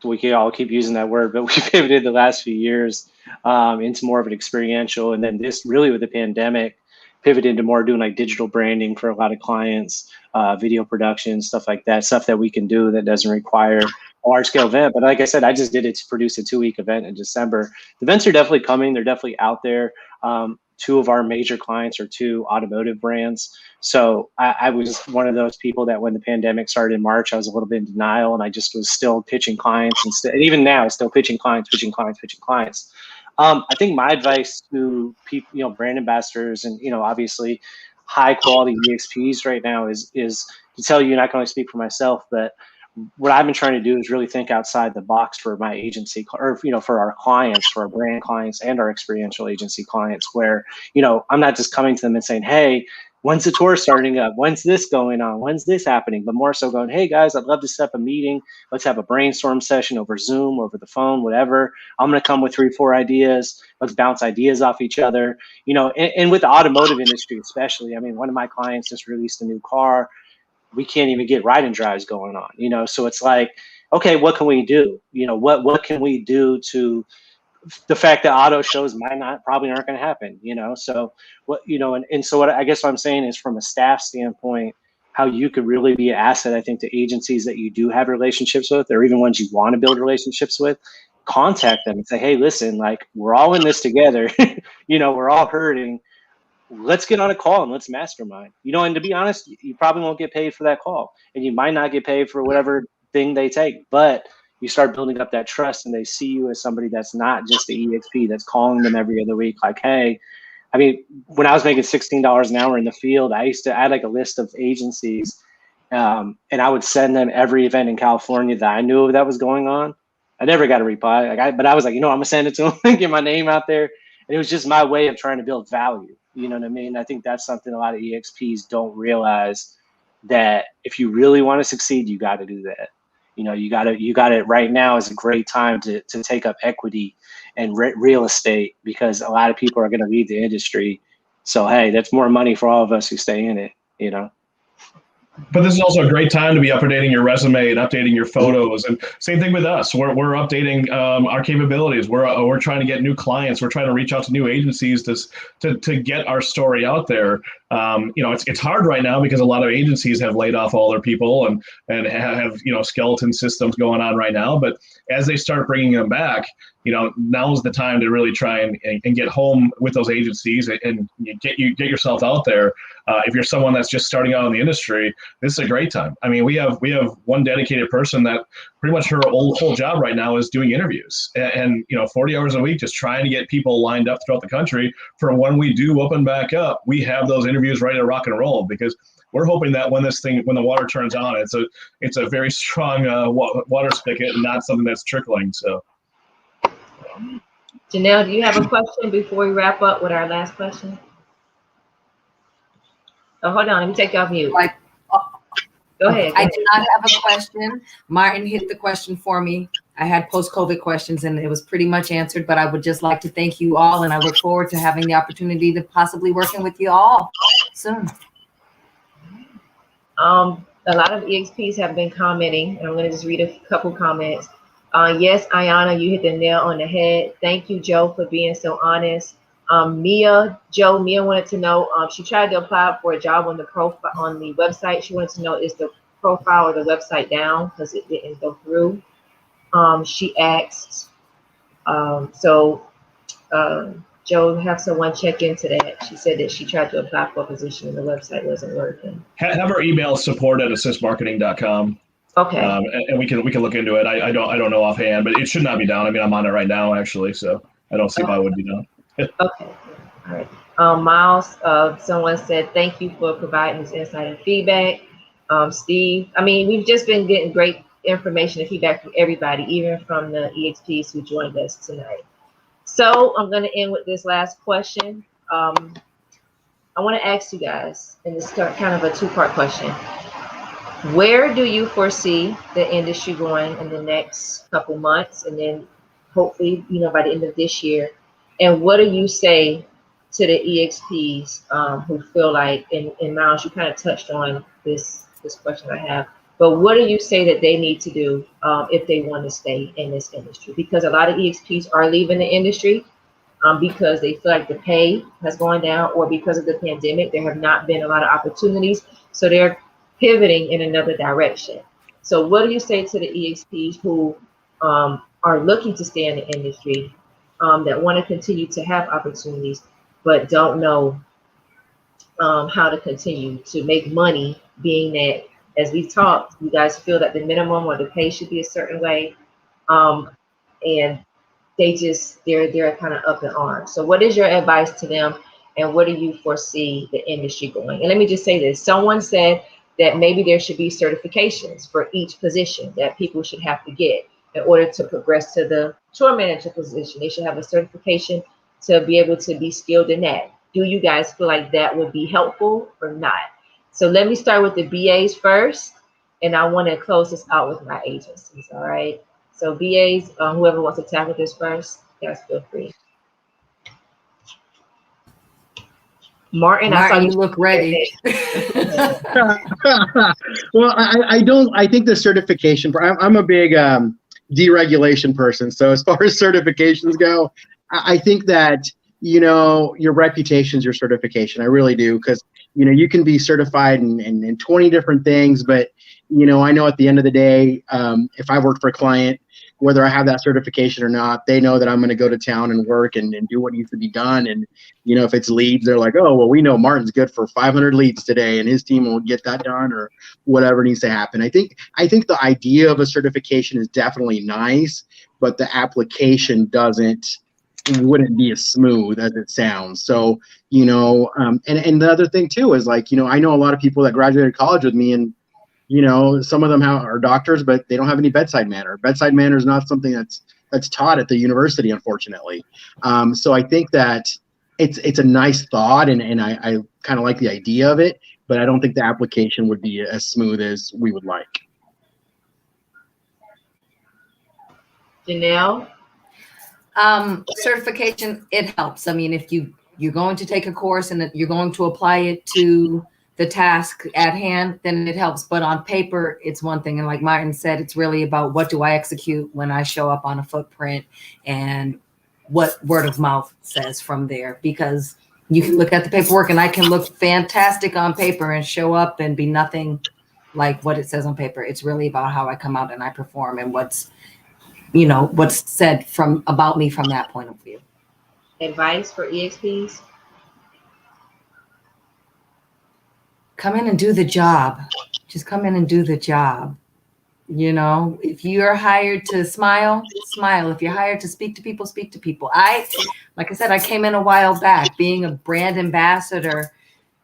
we can all keep using that word, but we pivoted the last few years into more of an experiential. And then this really, with the pandemic, pivoted into more doing like digital branding for a lot of clients, video production, stuff like that, stuff that we can do that doesn't require a large scale event. But like I said, I just did it to produce a 2-week event in December. The events are definitely coming. They're definitely out there. 2 of our major clients are 2 automotive brands. So I was one of those people that when the pandemic started in March, I was a little bit in denial, and I just was still pitching clients, and even now still pitching clients. I think my advice to people, brand ambassadors and, obviously high quality EXPs right now is to tell you, and I can only speak for myself, but what I've been trying to do is really think outside the box for my agency, or, for our clients, for our brand clients and our experiential agency clients, where, I'm not just coming to them and saying, hey, when's the tour starting up? When's this going on? When's this happening? But more so going, hey guys, I'd love to set up a meeting. Let's have a brainstorm session over Zoom, over the phone, whatever. I'm going to come with 3 or 4 ideas. Let's bounce ideas off each other, and with the automotive industry, especially. One of my clients just released a new car. We can't even get ride and drives going on, so it's like, okay, what can we do? What can we do to the fact that auto shows probably aren't going to happen, so what, and so what I guess what I'm saying is, from a staff standpoint, how you could really be an asset, I think, to agencies that you do have relationships with, or even ones you want to build relationships with. Contact them and say, hey, listen, like, we're all in this together. We're all hurting. Let's get on a call and let's mastermind, and to be honest, you probably won't get paid for that call, and you might not get paid for whatever thing they take, but you start building up that trust, and they see you as somebody that's not just the EXP that's calling them every other week. Like, hey, when I was making $16 an hour in the field, I had like a list of agencies, and I would send them every event in California that I knew that was going on. I never got a reply, but I was like, I'm gonna send it to them, get my name out there. And it was just my way of trying to build value. You know what I mean? I think that's something a lot of EXPs don't realize, that if you really want to succeed, you got to do that. You got it right now is a great time to take up equity and real estate, because a lot of people are going to leave the industry. So, hey, that's more money for all of us who stay in it, But this is also a great time to be updating your resume and updating your photos. And same thing with us. We're updating our capabilities. We're trying to get new clients. We're trying to reach out to new agencies to get our story out there. It's hard right now because a lot of agencies have laid off all their people and have skeleton systems going on right now. But as they start bringing them back, now's the time to really try and get home with those agencies and get yourself out there. If you're someone that's just starting out in the industry, this is a great time. I mean, we have one dedicated person that pretty much her whole job right now is doing interviews and 40 hours a week, just trying to get people lined up throughout the country for when we do open back up, we have those interviews ready to rock and roll, because we're hoping that when the water turns on, it's a very strong water spigot and not something that's trickling. So. Janelle, do you have a question before we wrap up with our last question? Oh, hold on. Let me take you off mute. Go ahead. I do not have a question. Martin hit the question for me. I had post-COVID questions and it was pretty much answered, but I would just like to thank you all, and I look forward to having the opportunity to possibly working with you all soon. A lot of EXPs have been commenting. I'm going to just read a couple comments. Yes, Ayana, you hit the nail on the head. Thank you, Joe, for being so honest. Mia wanted to know, she tried to apply for a job on the profile on the website. She wanted to know, is the profile or the website down because it didn't go through? She asked, Joe, have someone check into that. She said that she tried to apply for a position and the website wasn't working. Have her email support@assistmarketing.com. Okay. And we can look into it. I don't know offhand, but it should not be down. I mean, I'm on it right now actually, so I don't see why it would be down. Okay. All right. Miles, someone said thank you for providing this insight and feedback. Steve, I mean, we've just been getting great information and feedback from everybody, even from the EXPs who joined us tonight. So I'm going to end with this last question. I want to ask you guys, and it's kind of a two-part question. Where do you foresee the industry going in the next couple months, and then hopefully, by the end of this year? And what do you say to the EXPs who feel like, and Miles, you kind of touched on this question I have, but what do you say that they need to do if they want to stay in this industry? Because a lot of EXPs are leaving the industry because they feel like the pay has gone down, or because of the pandemic, there have not been a lot of opportunities. So they're pivoting in another direction. So what do you say to the EXPs who are looking to stay in the industry, that want to continue to have opportunities, but don't know how to continue to make money, being that, as we've talked, you guys feel that the minimum or the pay should be a certain way, and they're kind of up in arms. So what is your advice to them, and what do you foresee the industry going? And let me just say this, someone said that maybe there should be certifications for each position that people should have to get in order to progress to the tour manager position. They should have a certification to be able to be skilled in that. Do you guys feel like that would be helpful or not? So let me start with the BAs first, and I want to close this out with my agencies, all right? So BAs, whoever wants to tackle this first, guys feel free. Martin, I saw you look ready. Well, I think the certification, I'm a big deregulation person. So as far as certifications go, I think that, your reputation is your certification. I really do. Because, you can be certified in 20 different things, but, I know at the end of the day, if I work for a client, whether I have that certification or not, they know that I'm going to go to town and work and do what needs to be done. And, if it's leads, they're like, oh, well, we know Martin's good for 500 leads today and his team will get that done, or whatever needs to happen. I think the idea of a certification is definitely nice, but the application wouldn't be as smooth as it sounds. So, and the other thing too is like, I know a lot of people that graduated college with me, and some of them are doctors, but they don't have any bedside manner. Bedside manner is not something that's taught at the university, unfortunately. So I think that it's a nice thought, and I kind of like the idea of it, but I don't think the application would be as smooth as we would like. Janelle? Certification, it helps. I mean, if you're going to take a course and you're going to apply it to the task at hand, then it helps. But on paper, it's one thing. And like Martin said, it's really about what do I execute when I show up on a footprint, and what word of mouth says from there. Because you can look at the paperwork and I can look fantastic on paper and show up and be nothing like what it says on paper. It's really about how I come out and I perform, and what's what's said about me from that point of view. Advice for EXPs? Come in and do the job. Just come in and do the job. If you're hired to smile, smile. If you're hired to speak to people, speak to people. Like I said, I came in a while back. Being a brand ambassador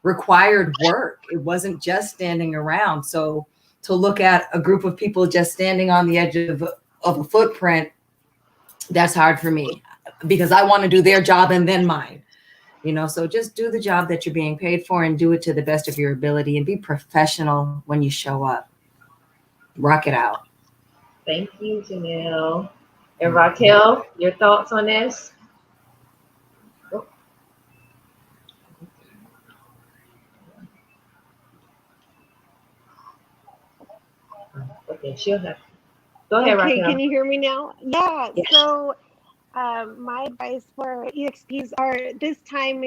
required work. It wasn't just standing around. So to look at a group of people just standing on the edge of a footprint, that's hard for me because I want to do their job and then mine. So just do the job that you're being paid for and do it to the best of your ability and be professional when you show up. Rock it out. Thank you, Janelle. And Raquel, your thoughts on this? Okay, she'll have. Go ahead, Okay, Raquel. can you hear me now? Yeah. Yes. So my advice for EXPs are this time,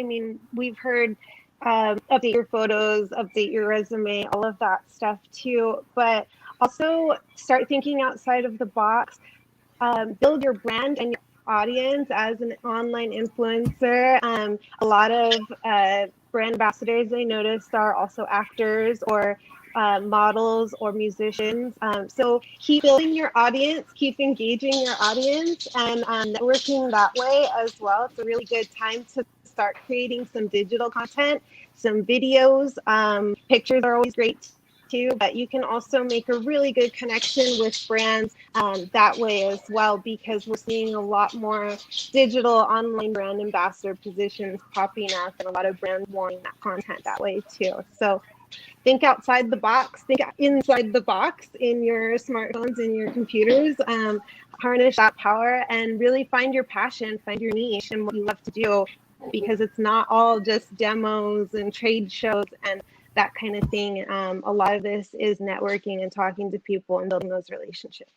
we've heard update your photos, update your resume, all of that stuff too, but also start thinking outside of the box. Build your brand and your audience as an online influencer. A lot of brand ambassadors I noticed are also actors or models or musicians. So keep building your audience, keep engaging your audience, and networking that way as well. It's a really good time to start creating some digital content, some videos. Pictures are always great too, but you can also make a really good connection with brands that way as well, because we're seeing a lot more digital online brand ambassador positions popping up, and a lot of brands wanting that content that way too. So think outside the box, think inside the box in your smartphones, in your computers, harness that power and really find your passion, find your niche and what you love to do, because it's not all just demos and trade shows and that kind of thing. A lot of this is networking and talking to people and building those relationships.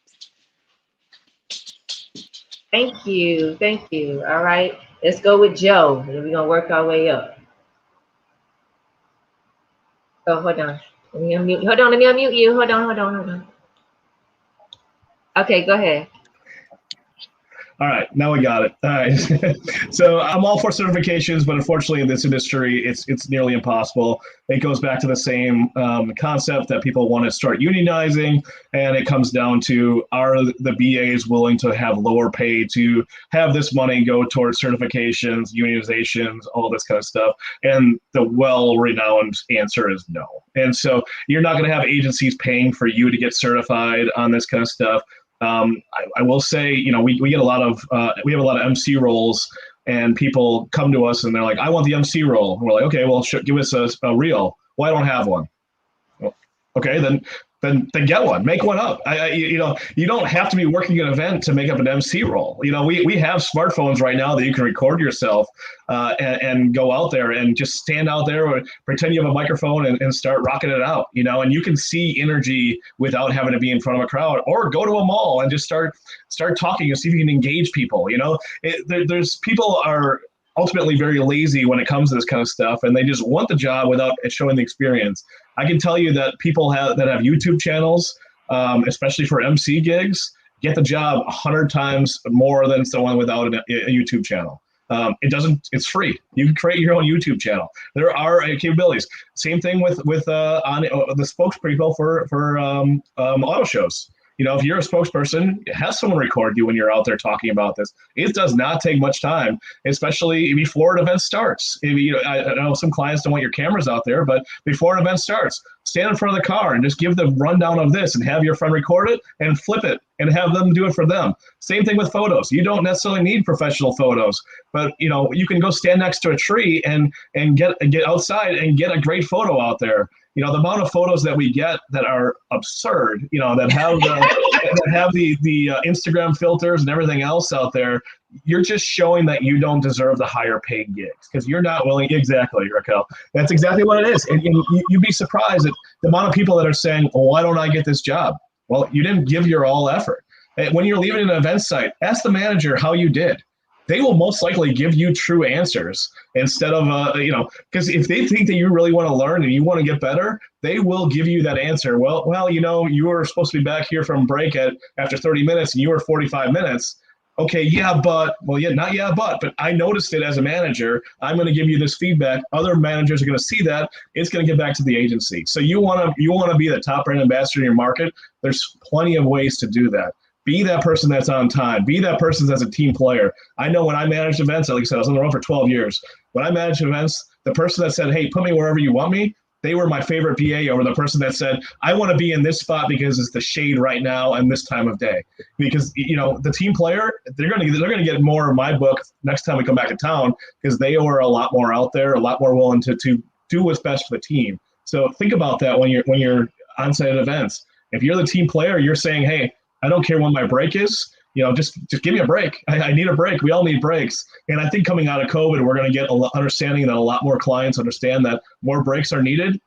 Thank you. Thank you. All right. Let's go with Joe. We're going to work our way up. Oh, hold on. Let me unmute. Hold on. Let me unmute you. Hold on. Okay, go ahead. All right, now we got it. All right. So I'm all for certifications, but unfortunately in this industry, it's nearly impossible. It goes back to the same concept that people want to start unionizing, and it comes down to, are the BAs willing to have lower pay to have this money go towards certifications, unionizations, all this kind of stuff? And the well-renowned answer is no. And so you're not going to have agencies paying for you to get certified on this kind of stuff. I will say, we get a lot of, we have a lot of MC roles, and people come to us and they're like, I want the MC role. And we're like, okay, well, give us a reel. Well, I don't have one. Well, okay, then get one, make one up. You don't have to be working an event to make up an MC role. We have smartphones right now that you can record yourself and go out there and just stand out there or pretend you have a microphone and start rocking it out, and you can see energy without having to be in front of a crowd, or go to a mall and just start talking and see if you can engage people. There's people are ultimately very lazy when it comes to this kind of stuff, and they just want the job without showing the experience. I can tell you that people that have YouTube channels, especially for MC gigs, get the job 100 times more than someone without a YouTube channel. It's free. You can create your own YouTube channel. There are capabilities. Same thing with on the spokespeople for auto shows. If you're a spokesperson, have someone record you when you're out there talking about this. It does not take much time, especially before an event starts. I know some clients don't want your cameras out there, but before an event starts, stand in front of the car and just give the rundown of this and have your friend record it and flip it and have them do it for them. Same thing with photos. You don't necessarily need professional photos, but you can go stand next to a tree and get outside and get a great photo out there. The amount of photos that we get that are absurd, that have the Instagram filters and everything else out there, you're just showing that you don't deserve the higher paid gigs because you're not willing. Exactly, Raquel. That's exactly what it is. And you'd be surprised at the amount of people that are saying, well, why don't I get this job? Well, you didn't give your all effort. When you're leaving an event site, ask the manager how you did. they will most likely give you true answers instead of, because if they think that you really want to learn and you want to get better, they will give you that answer. Well, you were supposed to be back here from break after 30 minutes and you were 45 minutes. Okay, but I noticed it as a manager. I'm going to give you this feedback. Other managers are going to see that. It's going to get back to the agency. So you want to be the top brand ambassador in your market. There's plenty of ways to do that. Be that person that's on time. Be that person that's a team player. I know when I managed events, like I said, I was on the road for 12 years. When I managed events, the person that said, hey, put me wherever you want me, they were my favorite BA over the person that said, I want to be in this spot because it's the shade right now and this time of day. Because, the team player, they're going to get more of my book next time we come back to town because they are a lot more out there, a lot more willing to do what's best for the team. So think about that when you're on-site at events. If you're the team player, you're saying, hey, I don't care when my break is. Just give me a break. I need a break. We all need breaks. And I think coming out of COVID, we're going to get understanding that a lot more clients understand that more breaks are needed,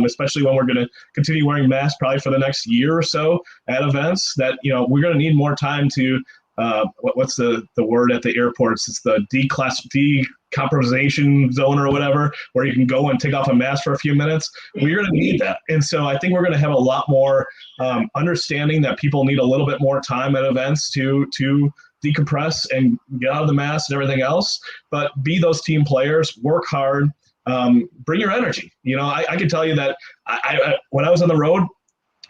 especially when we're going to continue wearing masks probably for the next year or so at events, that, we're going to need more time to, what's the word at the airports? It's the decompression zone or whatever, where you can go and take off a mask for a few minutes. We're going to need that. And so I think we're going to have a lot more understanding that people need a little bit more time at events to decompress and get out of the mask and everything else. But be those team players, work hard, bring your energy. I can tell you that I when I was on the road,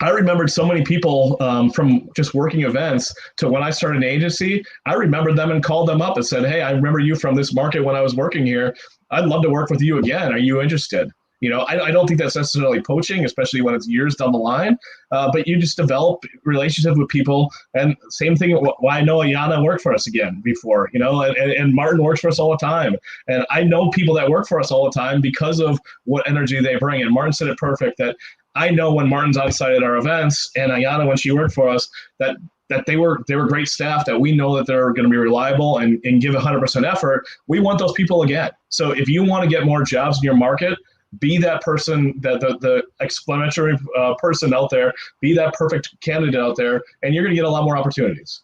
I remembered so many people from just working events to when I started an agency. I remembered them and called them up and said, hey, I remember you from this market when I was working here. I'd love to work with you again. Are you interested? I don't think that's necessarily poaching, especially when it's years down the line. But you just develop relationships with people. And same thing, why I know Ayana worked for us again before, and Martin works for us all the time. And I know people that work for us all the time because of what energy they bring. And Martin said it perfect, that I know when Martin's on site at our events and Ayana, when she worked for us, that they were great staff, that we know that they're going to be reliable and give 100% effort. We want those people again. So if you want to get more jobs in your market, be that person, the explanatory person out there, be that perfect candidate out there, and you're going to get a lot more opportunities.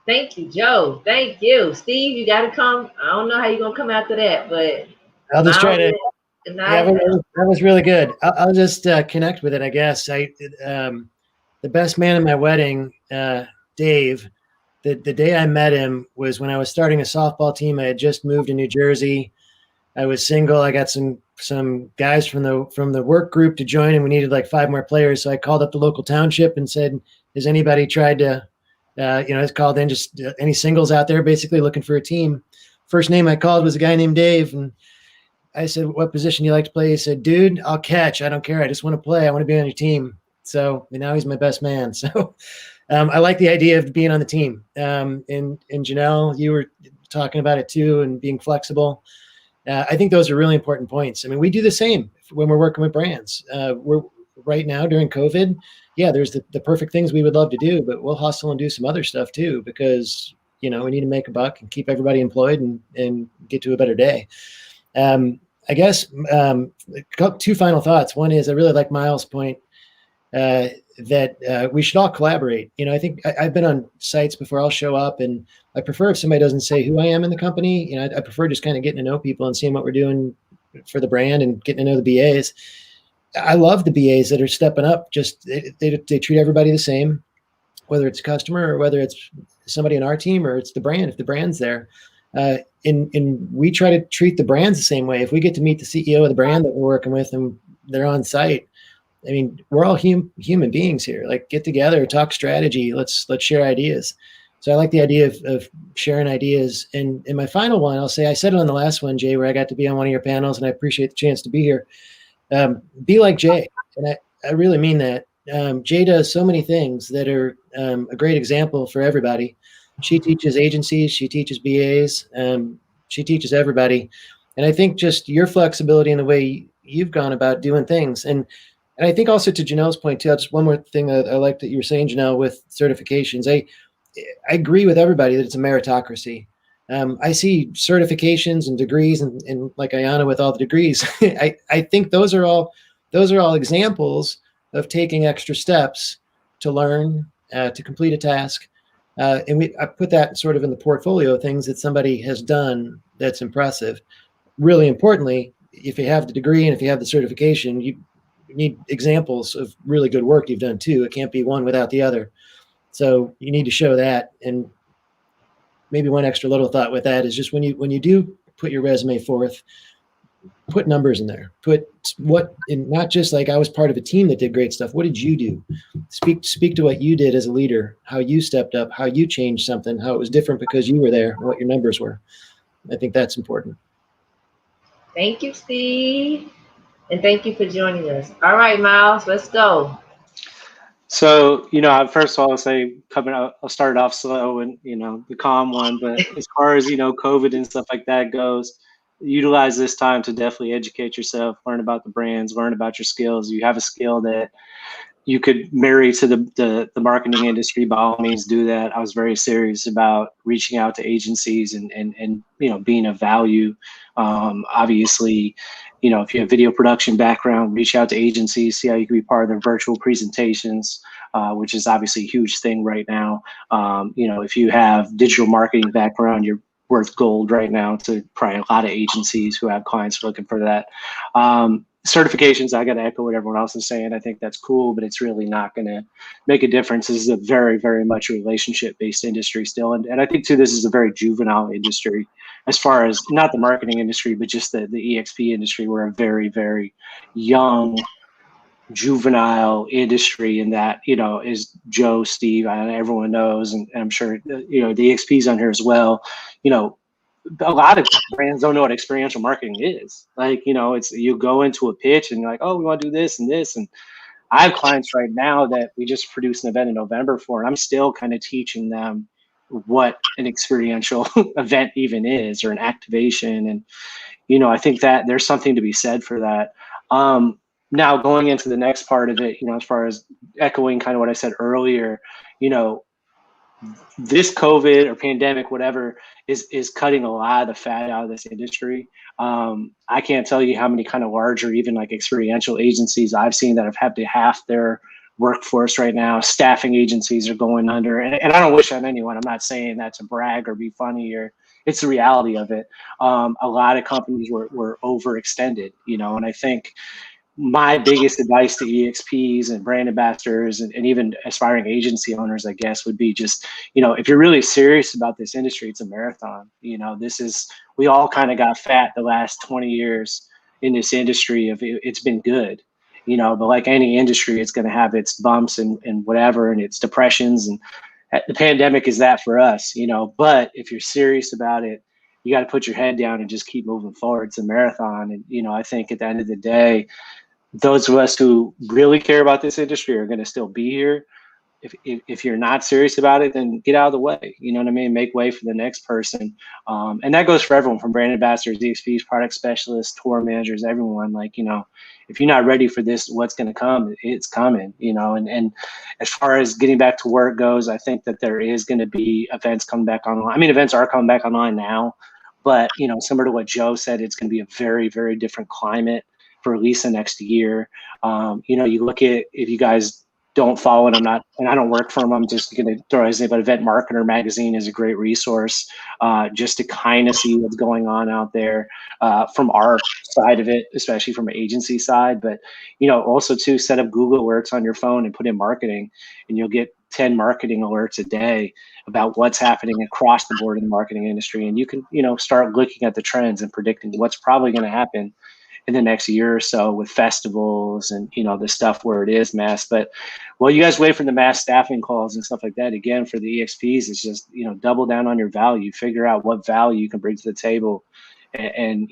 Thank you, Joe. Thank you. Steve, you got to come. I don't know how you're going to come after that, but I'll just try to. Yeah, that was really good. I'll just connect with it, I guess. The best man at my wedding, Dave, the day I met him was when I was starting a softball team. I had just moved to New Jersey. I was single. I got some guys from the work group to join, and we needed like 5 more players. So I called up the local township and said, has anybody tried to, it's called in, just any singles out there, basically looking for a team. First name I called was a guy named Dave. And I said, what position do you like to play? He said, dude, I'll catch. I don't care. I just want to play. I want to be on your team. So now he's my best man. So I like the idea of being on the team. And Janelle, you were talking about it too, and being flexible. I think those are really important points. I mean, we do the same when we're working with brands. We're right now during COVID. Yeah, there's the perfect things we would love to do, but we'll hustle and do some other stuff too, because, we need to make a buck and keep everybody employed and get to a better day. I guess 2 final thoughts. One is I really like Miles' point that we should all collaborate. I think I've been on sites before. I'll show up, and I prefer if somebody doesn't say who I am in the company. I prefer just kind of getting to know people and seeing what we're doing for the brand and getting to know the BAs. I love the BAs that are stepping up. Just they treat everybody the same, whether it's a customer or whether it's somebody on our team or it's the brand, if the brand's there. And we try to treat the brands the same way. If we get to meet the CEO of the brand that we're working with and they're on site, I mean, we're all human beings here. Like, get together, talk strategy. Let's share ideas. So I like the idea of sharing ideas. And in my final one, I'll say, I said it on the last one, Jay, where I got to be on one of your panels, and I appreciate the chance to be here. Be like Jay. And I really mean that. Jay does so many things that are a great example for everybody. She teaches agencies, she teaches BAs, she teaches everybody. And I think just your flexibility in the way you've gone about doing things. And I think also to Janelle's point too, just one more thing that I like that you were saying, Janelle, with certifications. I agree with everybody that it's a meritocracy. I see certifications and degrees and like Ayana with all the degrees. I think those are all examples of taking extra steps to learn, to complete a task. And I put that sort of in the portfolio of things that somebody has done that's impressive. Really importantly, if you have the degree and if you have the certification, you need examples of really good work you've done too. It can't be one without the other. So you need to show that. And maybe one extra little thought with that is just when you do put your resume forth, put numbers in there. Put what, and not just like I was part of a team that did great stuff. What did you do? Speak to what you did as a leader, how you stepped up, how you changed something, how it was different because you were there, and what your numbers were. I think that's important. Thank you, Steve. And thank you for joining us. All right, Miles, let's go. So, first of all, I'll say I'll start it off slow and, the calm one. But as far as, COVID and stuff like that goes, utilize this time to definitely educate yourself, learn about the brands, learn about your skills. You have a skill that you could marry to the marketing industry, by all means do that. I was very serious about reaching out to agencies and being of value. Obviously, if you have video production background, reach out to agencies, see how you can be part of their virtual presentations, which is obviously a huge thing right now. If you have digital marketing background, you're worth gold right now to probably a lot of agencies who have clients looking for that. Certifications, I got to echo what everyone else is saying. I think that's cool, but it's really not going to make a difference. This is a very, very much relationship-based industry still. And I think, too, this is a very juvenile industry as far as not the marketing industry, but just the EXP industry. We're a very, very young, juvenile industry in that, as Joe, Steve, everyone knows, and I'm sure, the EXPs on here as well, a lot of brands don't know what experiential marketing is. Like, it's you go into a pitch and you're like, oh, we want to do this and this. And I have clients right now that we just produced an event in November for, and I'm still kind of teaching them what an experiential event even is, or an activation. And, I think that there's something to be said for that. Now going into the next part of it, as far as echoing kind of what I said earlier, this COVID or pandemic, whatever, is cutting a lot of the fat out of this industry. I can't tell you how many kind of larger, even like experiential agencies I've seen that have had to half their workforce right now. Staffing agencies are going under, and I don't wish on anyone. I'm not saying that to brag or be funny, or it's the reality of it. A lot of companies were overextended, and I think my biggest advice to EXPs and brand ambassadors and even aspiring agency owners, I guess, would be just, if you're really serious about this industry, it's a marathon. We all kind of got fat the last 20 years in this industry. It's been good, but like any industry, it's going to have its bumps and whatever, and its depressions. And the pandemic is that for us, but if you're serious about it, you got to put your head down and just keep moving forward. It's a marathon. And, I think at the end of the day, those of us who really care about this industry are going to still be here. If you're not serious about it, then get out of the way. You know what I mean? Make way for the next person. And that goes for everyone, from brand ambassadors, EXPs, product specialists, tour managers, everyone. Like, if you're not ready for this, what's going to come? It's coming, and as far as getting back to work goes, I think that there is going to be events coming back online. I mean, events are coming back online now, but, similar to what Joe said, it's going to be a very, very different climate for at least the next year. You look at, if you guys don't follow it, and I don't work for them, I'm just going to throw his name, but Event Marketer magazine is a great resource just to kind of see what's going on out there from our side of it, especially from an agency side. But, also to set up Google alerts on your phone and put in marketing, and you'll get 10 marketing alerts a day about what's happening across the board in the marketing industry. And you can, start looking at the trends and predicting what's probably going to happen in the next year or so with festivals and, the stuff where it is mass. But while you guys wait for the mass staffing calls and stuff like that, again, for the EXPs, it's just, double down on your value, figure out what value you can bring to the table and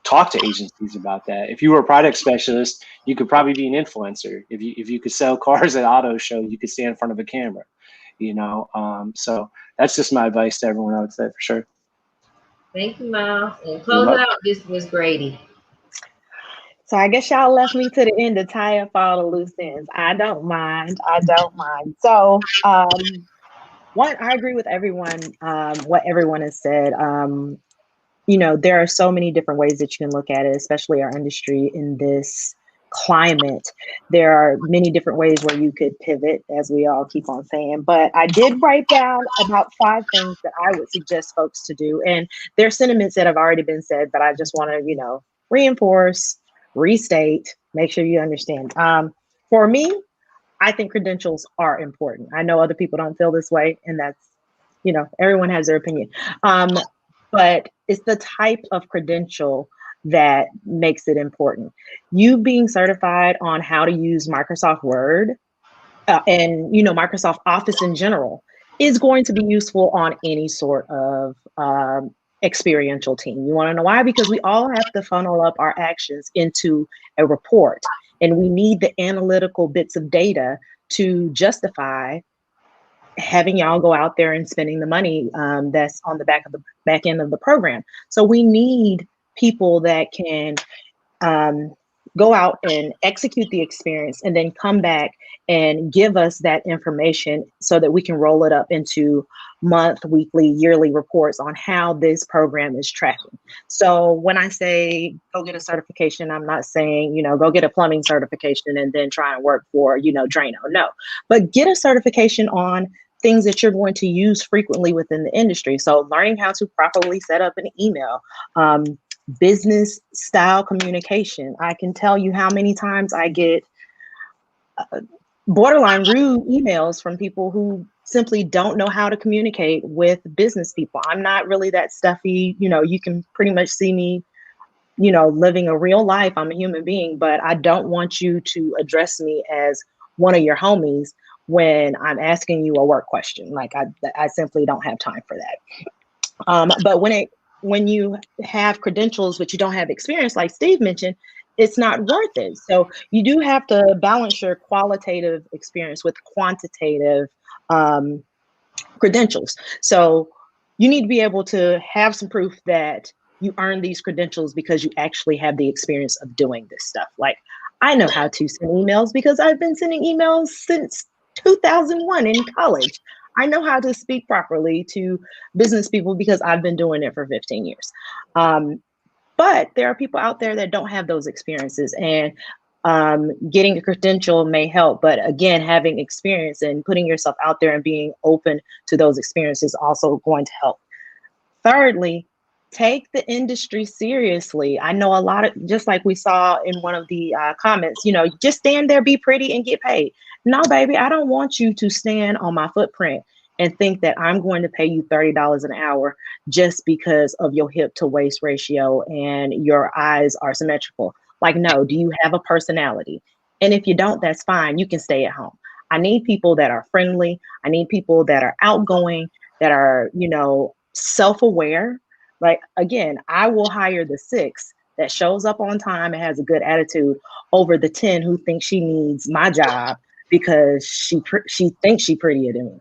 talk to agencies about that. If you were a product specialist, you could probably be an influencer. If you could sell cars at auto show, you could stand in front of a camera, so that's just my advice to everyone, I would say, for sure. Thank you, Miles. And close it out, this was Grady. So I guess y'all left me to the end to tie up all the loose ends. I don't mind. So I agree with everyone, what everyone has said. There are so many different ways that you can look at it, especially our industry in this climate. There are many different ways where you could pivot, as we all keep on saying. But I did write down about 5 things that I would suggest folks to do. And there are sentiments that have already been said, but I just want to, reinforce, restate, make sure you understand. For me, I think credentials are important. I know other people don't feel this way, and that's, everyone has their opinion. But it's the type of credential that makes it important. You being certified on how to use Microsoft Word and Microsoft Office in general is going to be useful on any sort of experiential team. You want to know why? Because we all have to funnel up our actions into a report, and we need the analytical bits of data to justify having y'all go out there and spending the money that's on the back end of the program. So we need people that can go out and execute the experience and then come back and give us that information so that we can roll it up into month, weekly, yearly reports on how this program is tracking. So when I say go get a certification, I'm not saying, go get a plumbing certification and then try and work for, Drano. No, but get a certification on things that you're going to use frequently within the industry. So learning how to properly set up an email, business style communication. I can tell you how many times I get borderline rude emails from people who simply don't know how to communicate with business people. I'm not really that stuffy. You can pretty much see me, living a real life. I'm a human being, but I don't want you to address me as one of your homies when I'm asking you a work question. Like I simply don't have time for that. But when you have credentials, but you don't have experience, like Steve mentioned, it's not worth it. So you do have to balance your qualitative experience with quantitative credentials. So you need to be able to have some proof that you earn these credentials because you actually have the experience of doing this stuff. Like, I know how to send emails because I've been sending emails since 2001 in college. I know how to speak properly to business people because I've been doing it for 15 years. But there are people out there that don't have those experiences, and getting a credential may help. But again, having experience and putting yourself out there and being open to those experiences also going to help. Thirdly, take the industry seriously. I know a lot of, just like we saw in one of the comments, just stand there, be pretty, and get paid. No, baby, I don't want you to stand on my footprint and think that I'm going to pay you $30 an hour just because of your hip to waist ratio and your eyes are symmetrical. Like, no, do you have a personality? And if you don't, that's fine. You can stay at home. I need people that are friendly. I need people that are outgoing, that are, self-aware. Like, again, I will hire the 6 that shows up on time and has a good attitude over the 10 who think she needs my job because she thinks she's prettier than me.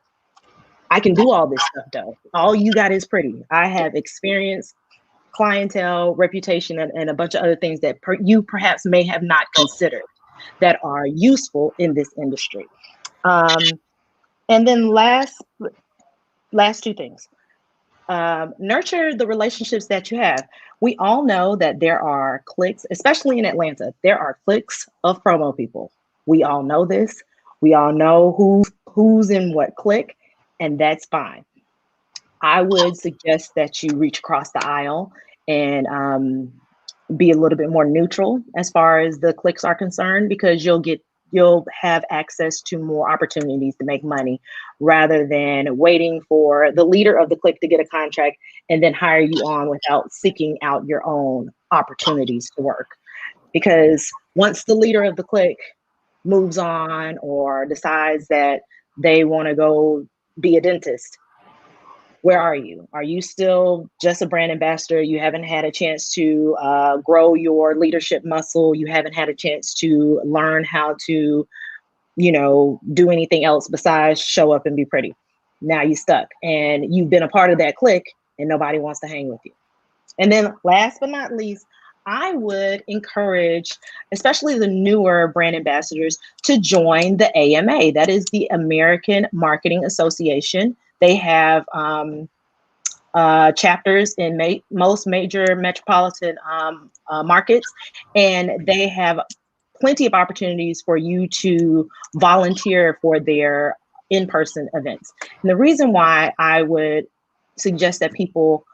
I can do all this stuff though. All you got is pretty. I have experience, clientele, reputation, and a bunch of other things that you perhaps may have not considered that are useful in this industry. And then last 2 things. Nurture the relationships that you have. We all know that there are cliques, especially in Atlanta, there are cliques of promo people. We all know this. We all know who's in what clique, and that's fine. I would suggest that you reach across the aisle and be a little bit more neutral as far as the cliques are concerned, because you'll have access to more opportunities to make money rather than waiting for the leader of the clique to get a contract and then hire you on without seeking out your own opportunities to work. Because once the leader of the clique moves on or decides that they want to go be a dentist, where are you? Are you still just a brand ambassador? You haven't had a chance to grow your leadership muscle. You haven't had a chance to learn how to, do anything else besides show up and be pretty. Now you're stuck and you've been a part of that clique and nobody wants to hang with you. And then last but not least, I would encourage, especially the newer brand ambassadors, to join the AMA. That is the American Marketing Association. They have chapters in most major metropolitan markets, and they have plenty of opportunities for you to volunteer for their in-person events. And the reason why I would suggest that people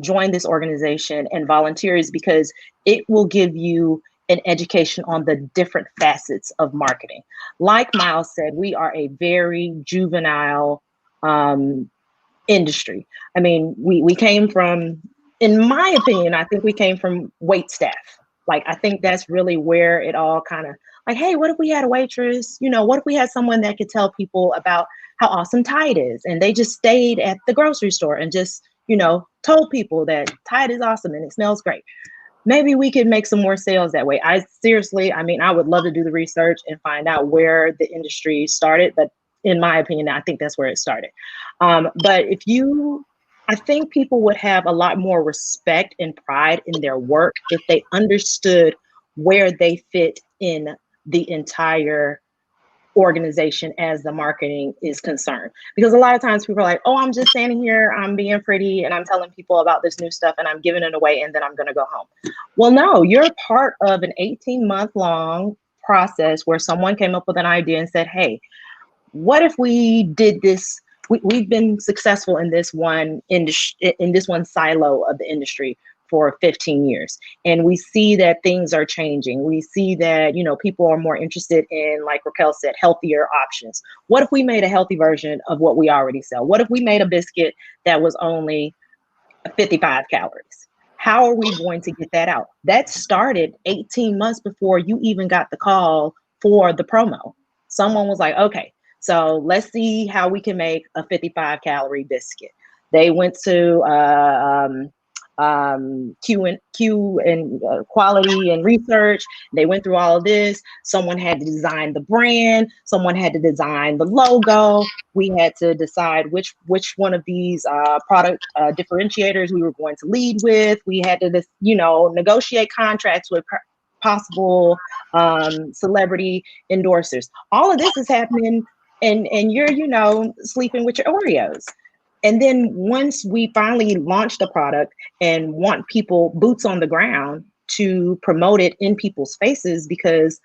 join this organization and volunteer is because it will give you an education on the different facets of marketing. Like Miles said, we are a very juvenile industry. I mean, we came from, in my opinion, I think we came from wait staff. Like, I think that's really where it all kind of like, hey, what if we had a waitress? You know, what if we had someone that could tell people about how awesome Tide is? And they just stayed at the grocery store and just, you know, told people that Tide is awesome and it smells great. Maybe we could make some more sales that way. I mean, I would love to do the research and find out where the industry started, but in my opinion, I think that's where it started. But I think people would have a lot more respect and pride in their work if they understood where they fit in the entire organization as the marketing is concerned. Because a lot of times people are like, oh, I'm just standing here, I'm being pretty, and I'm telling people about this new stuff and I'm giving it away and then I'm gonna go home. Well, no, you're part of an 18-month-long process where someone came up with an idea and said, hey, what if we did this? We've been successful in this one industry, in this one silo of the industry for 15 years. And we see that things are changing. We see that, you know, people are more interested in, like Raquel said, healthier options. What if we made a healthy version of what we already sell? What if we made a biscuit that was only 55 calories? How are we going to get that out? That started 18 months before you even got the call for the promo. Someone was like, okay, so let's see how we can make a 55 calorie biscuit. They went to Q and quality and research. They went through all of this. Someone had to design the brand. Someone had to design the logo. We had to decide which one of these product differentiators we were going to lead with. We had to, you know, negotiate contracts with possible celebrity endorsers. All of this is happening, and you're, you know, sleeping with your Oreos. And then once we finally launch the product and want people boots on the ground to promote it in people's faces, because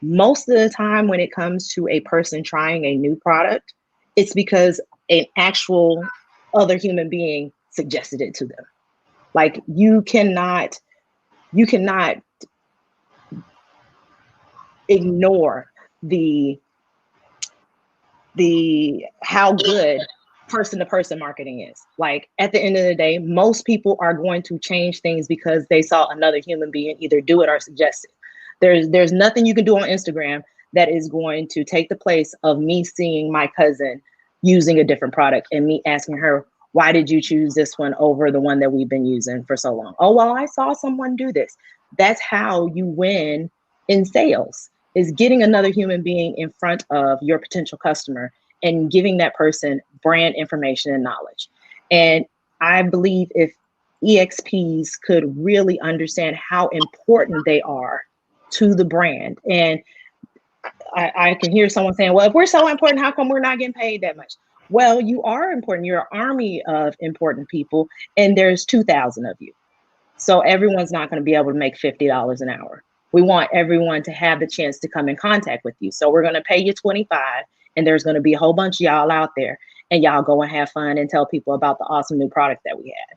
most of the time when it comes to a person trying a new product, it's because an actual other human being suggested it to them. Like, you cannot ignore the how good person-to-person marketing is. Like, at the end of the day, most people are going to change things because they saw another human being either do it or suggest it. There's nothing you can do on Instagram that is going to take the place of me seeing my cousin using a different product and me asking her, why did you choose this one over the one that we've been using for so long? Oh, well, I saw someone do this. That's how you win in sales, is getting another human being in front of your potential customer and giving that person brand information and knowledge. And I believe if EXPs could really understand how important they are to the brand, and I can hear someone saying, well, if we're so important, how come we're not getting paid that much? Well, you are important. You're an army of important people, and there's 2,000 of you. So everyone's not going to be able to make $50 an hour. We want everyone to have the chance to come in contact with you. So we're going to pay you $25, and there's going to be a whole bunch of y'all out there, and y'all go and have fun and tell people about the awesome new product that we had.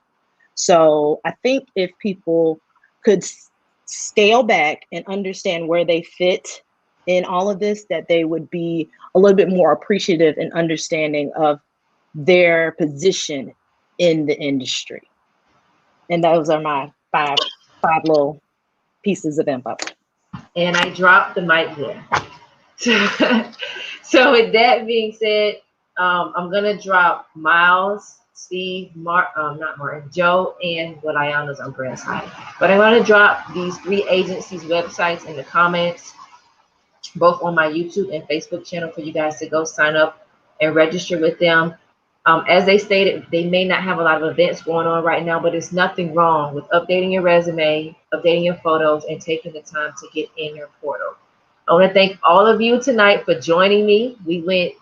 So I think if people could scale back and understand where they fit in all of this, that they would be a little bit more appreciative and understanding of their position in the industry. And those are my five little pieces of info. And I dropped the mic there. So with that being said, I'm gonna drop Miles, Steve, not Martin, Joe, and what Ayana's on brand side. But I'm gonna drop these 3 agencies' websites in the comments, both on my YouTube and Facebook channel, for you guys to go sign up and register with them. As they stated, they may not have a lot of events going on right now, but there's nothing wrong with updating your resume, updating your photos, and taking the time to get in your portal. I want to thank all of you tonight for joining me. We went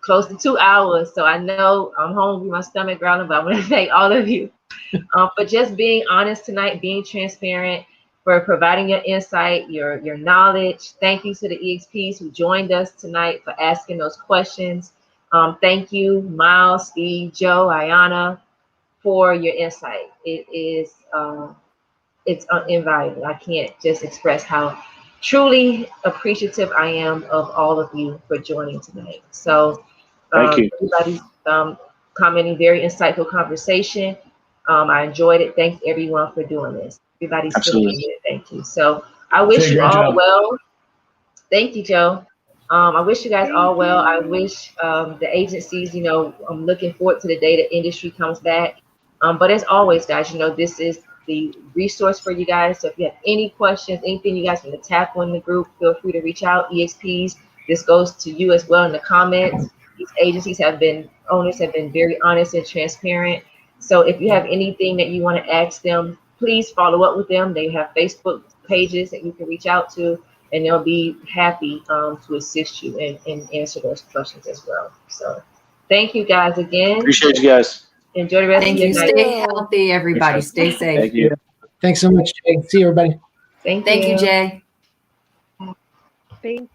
close to 2 hours, so I know I'm hungry, my stomach growling, but I want to thank all of you for just being honest tonight, being transparent, for providing your insight, your knowledge. Thank you to the EXPs who joined us tonight for asking those questions. Thank you, Miles, Steve, Joe, Ayana, for your insight. It is it's invaluable. I can't just express how truly appreciative I am of all of you for joining tonight. So Thank you. everybody's commenting, very insightful conversation. I enjoyed it. Thanks everyone for doing this. Everybody's still here. Thank you. So I wish you all well. Thank you, Joe. I wish you guys all well. I wish the agencies, I'm looking forward to the day the industry comes back. But as always, guys, this is the resource for you guys. So if you have any questions, anything you guys want to tackle in the group, feel free to reach out. EXPs, this goes to you as well in the comments. These agencies owners have been very honest and transparent. So if you have anything that you want to ask them, please follow up with them. They have Facebook pages that you can reach out to, and they'll be happy to assist you and answer those questions as well. So thank you guys again. Appreciate you guys. Enjoy the rest of your night. Stay healthy, everybody. Stay safe. Thank you. Thanks so much, Jay. See you, everybody. Thank you, Jay. Thank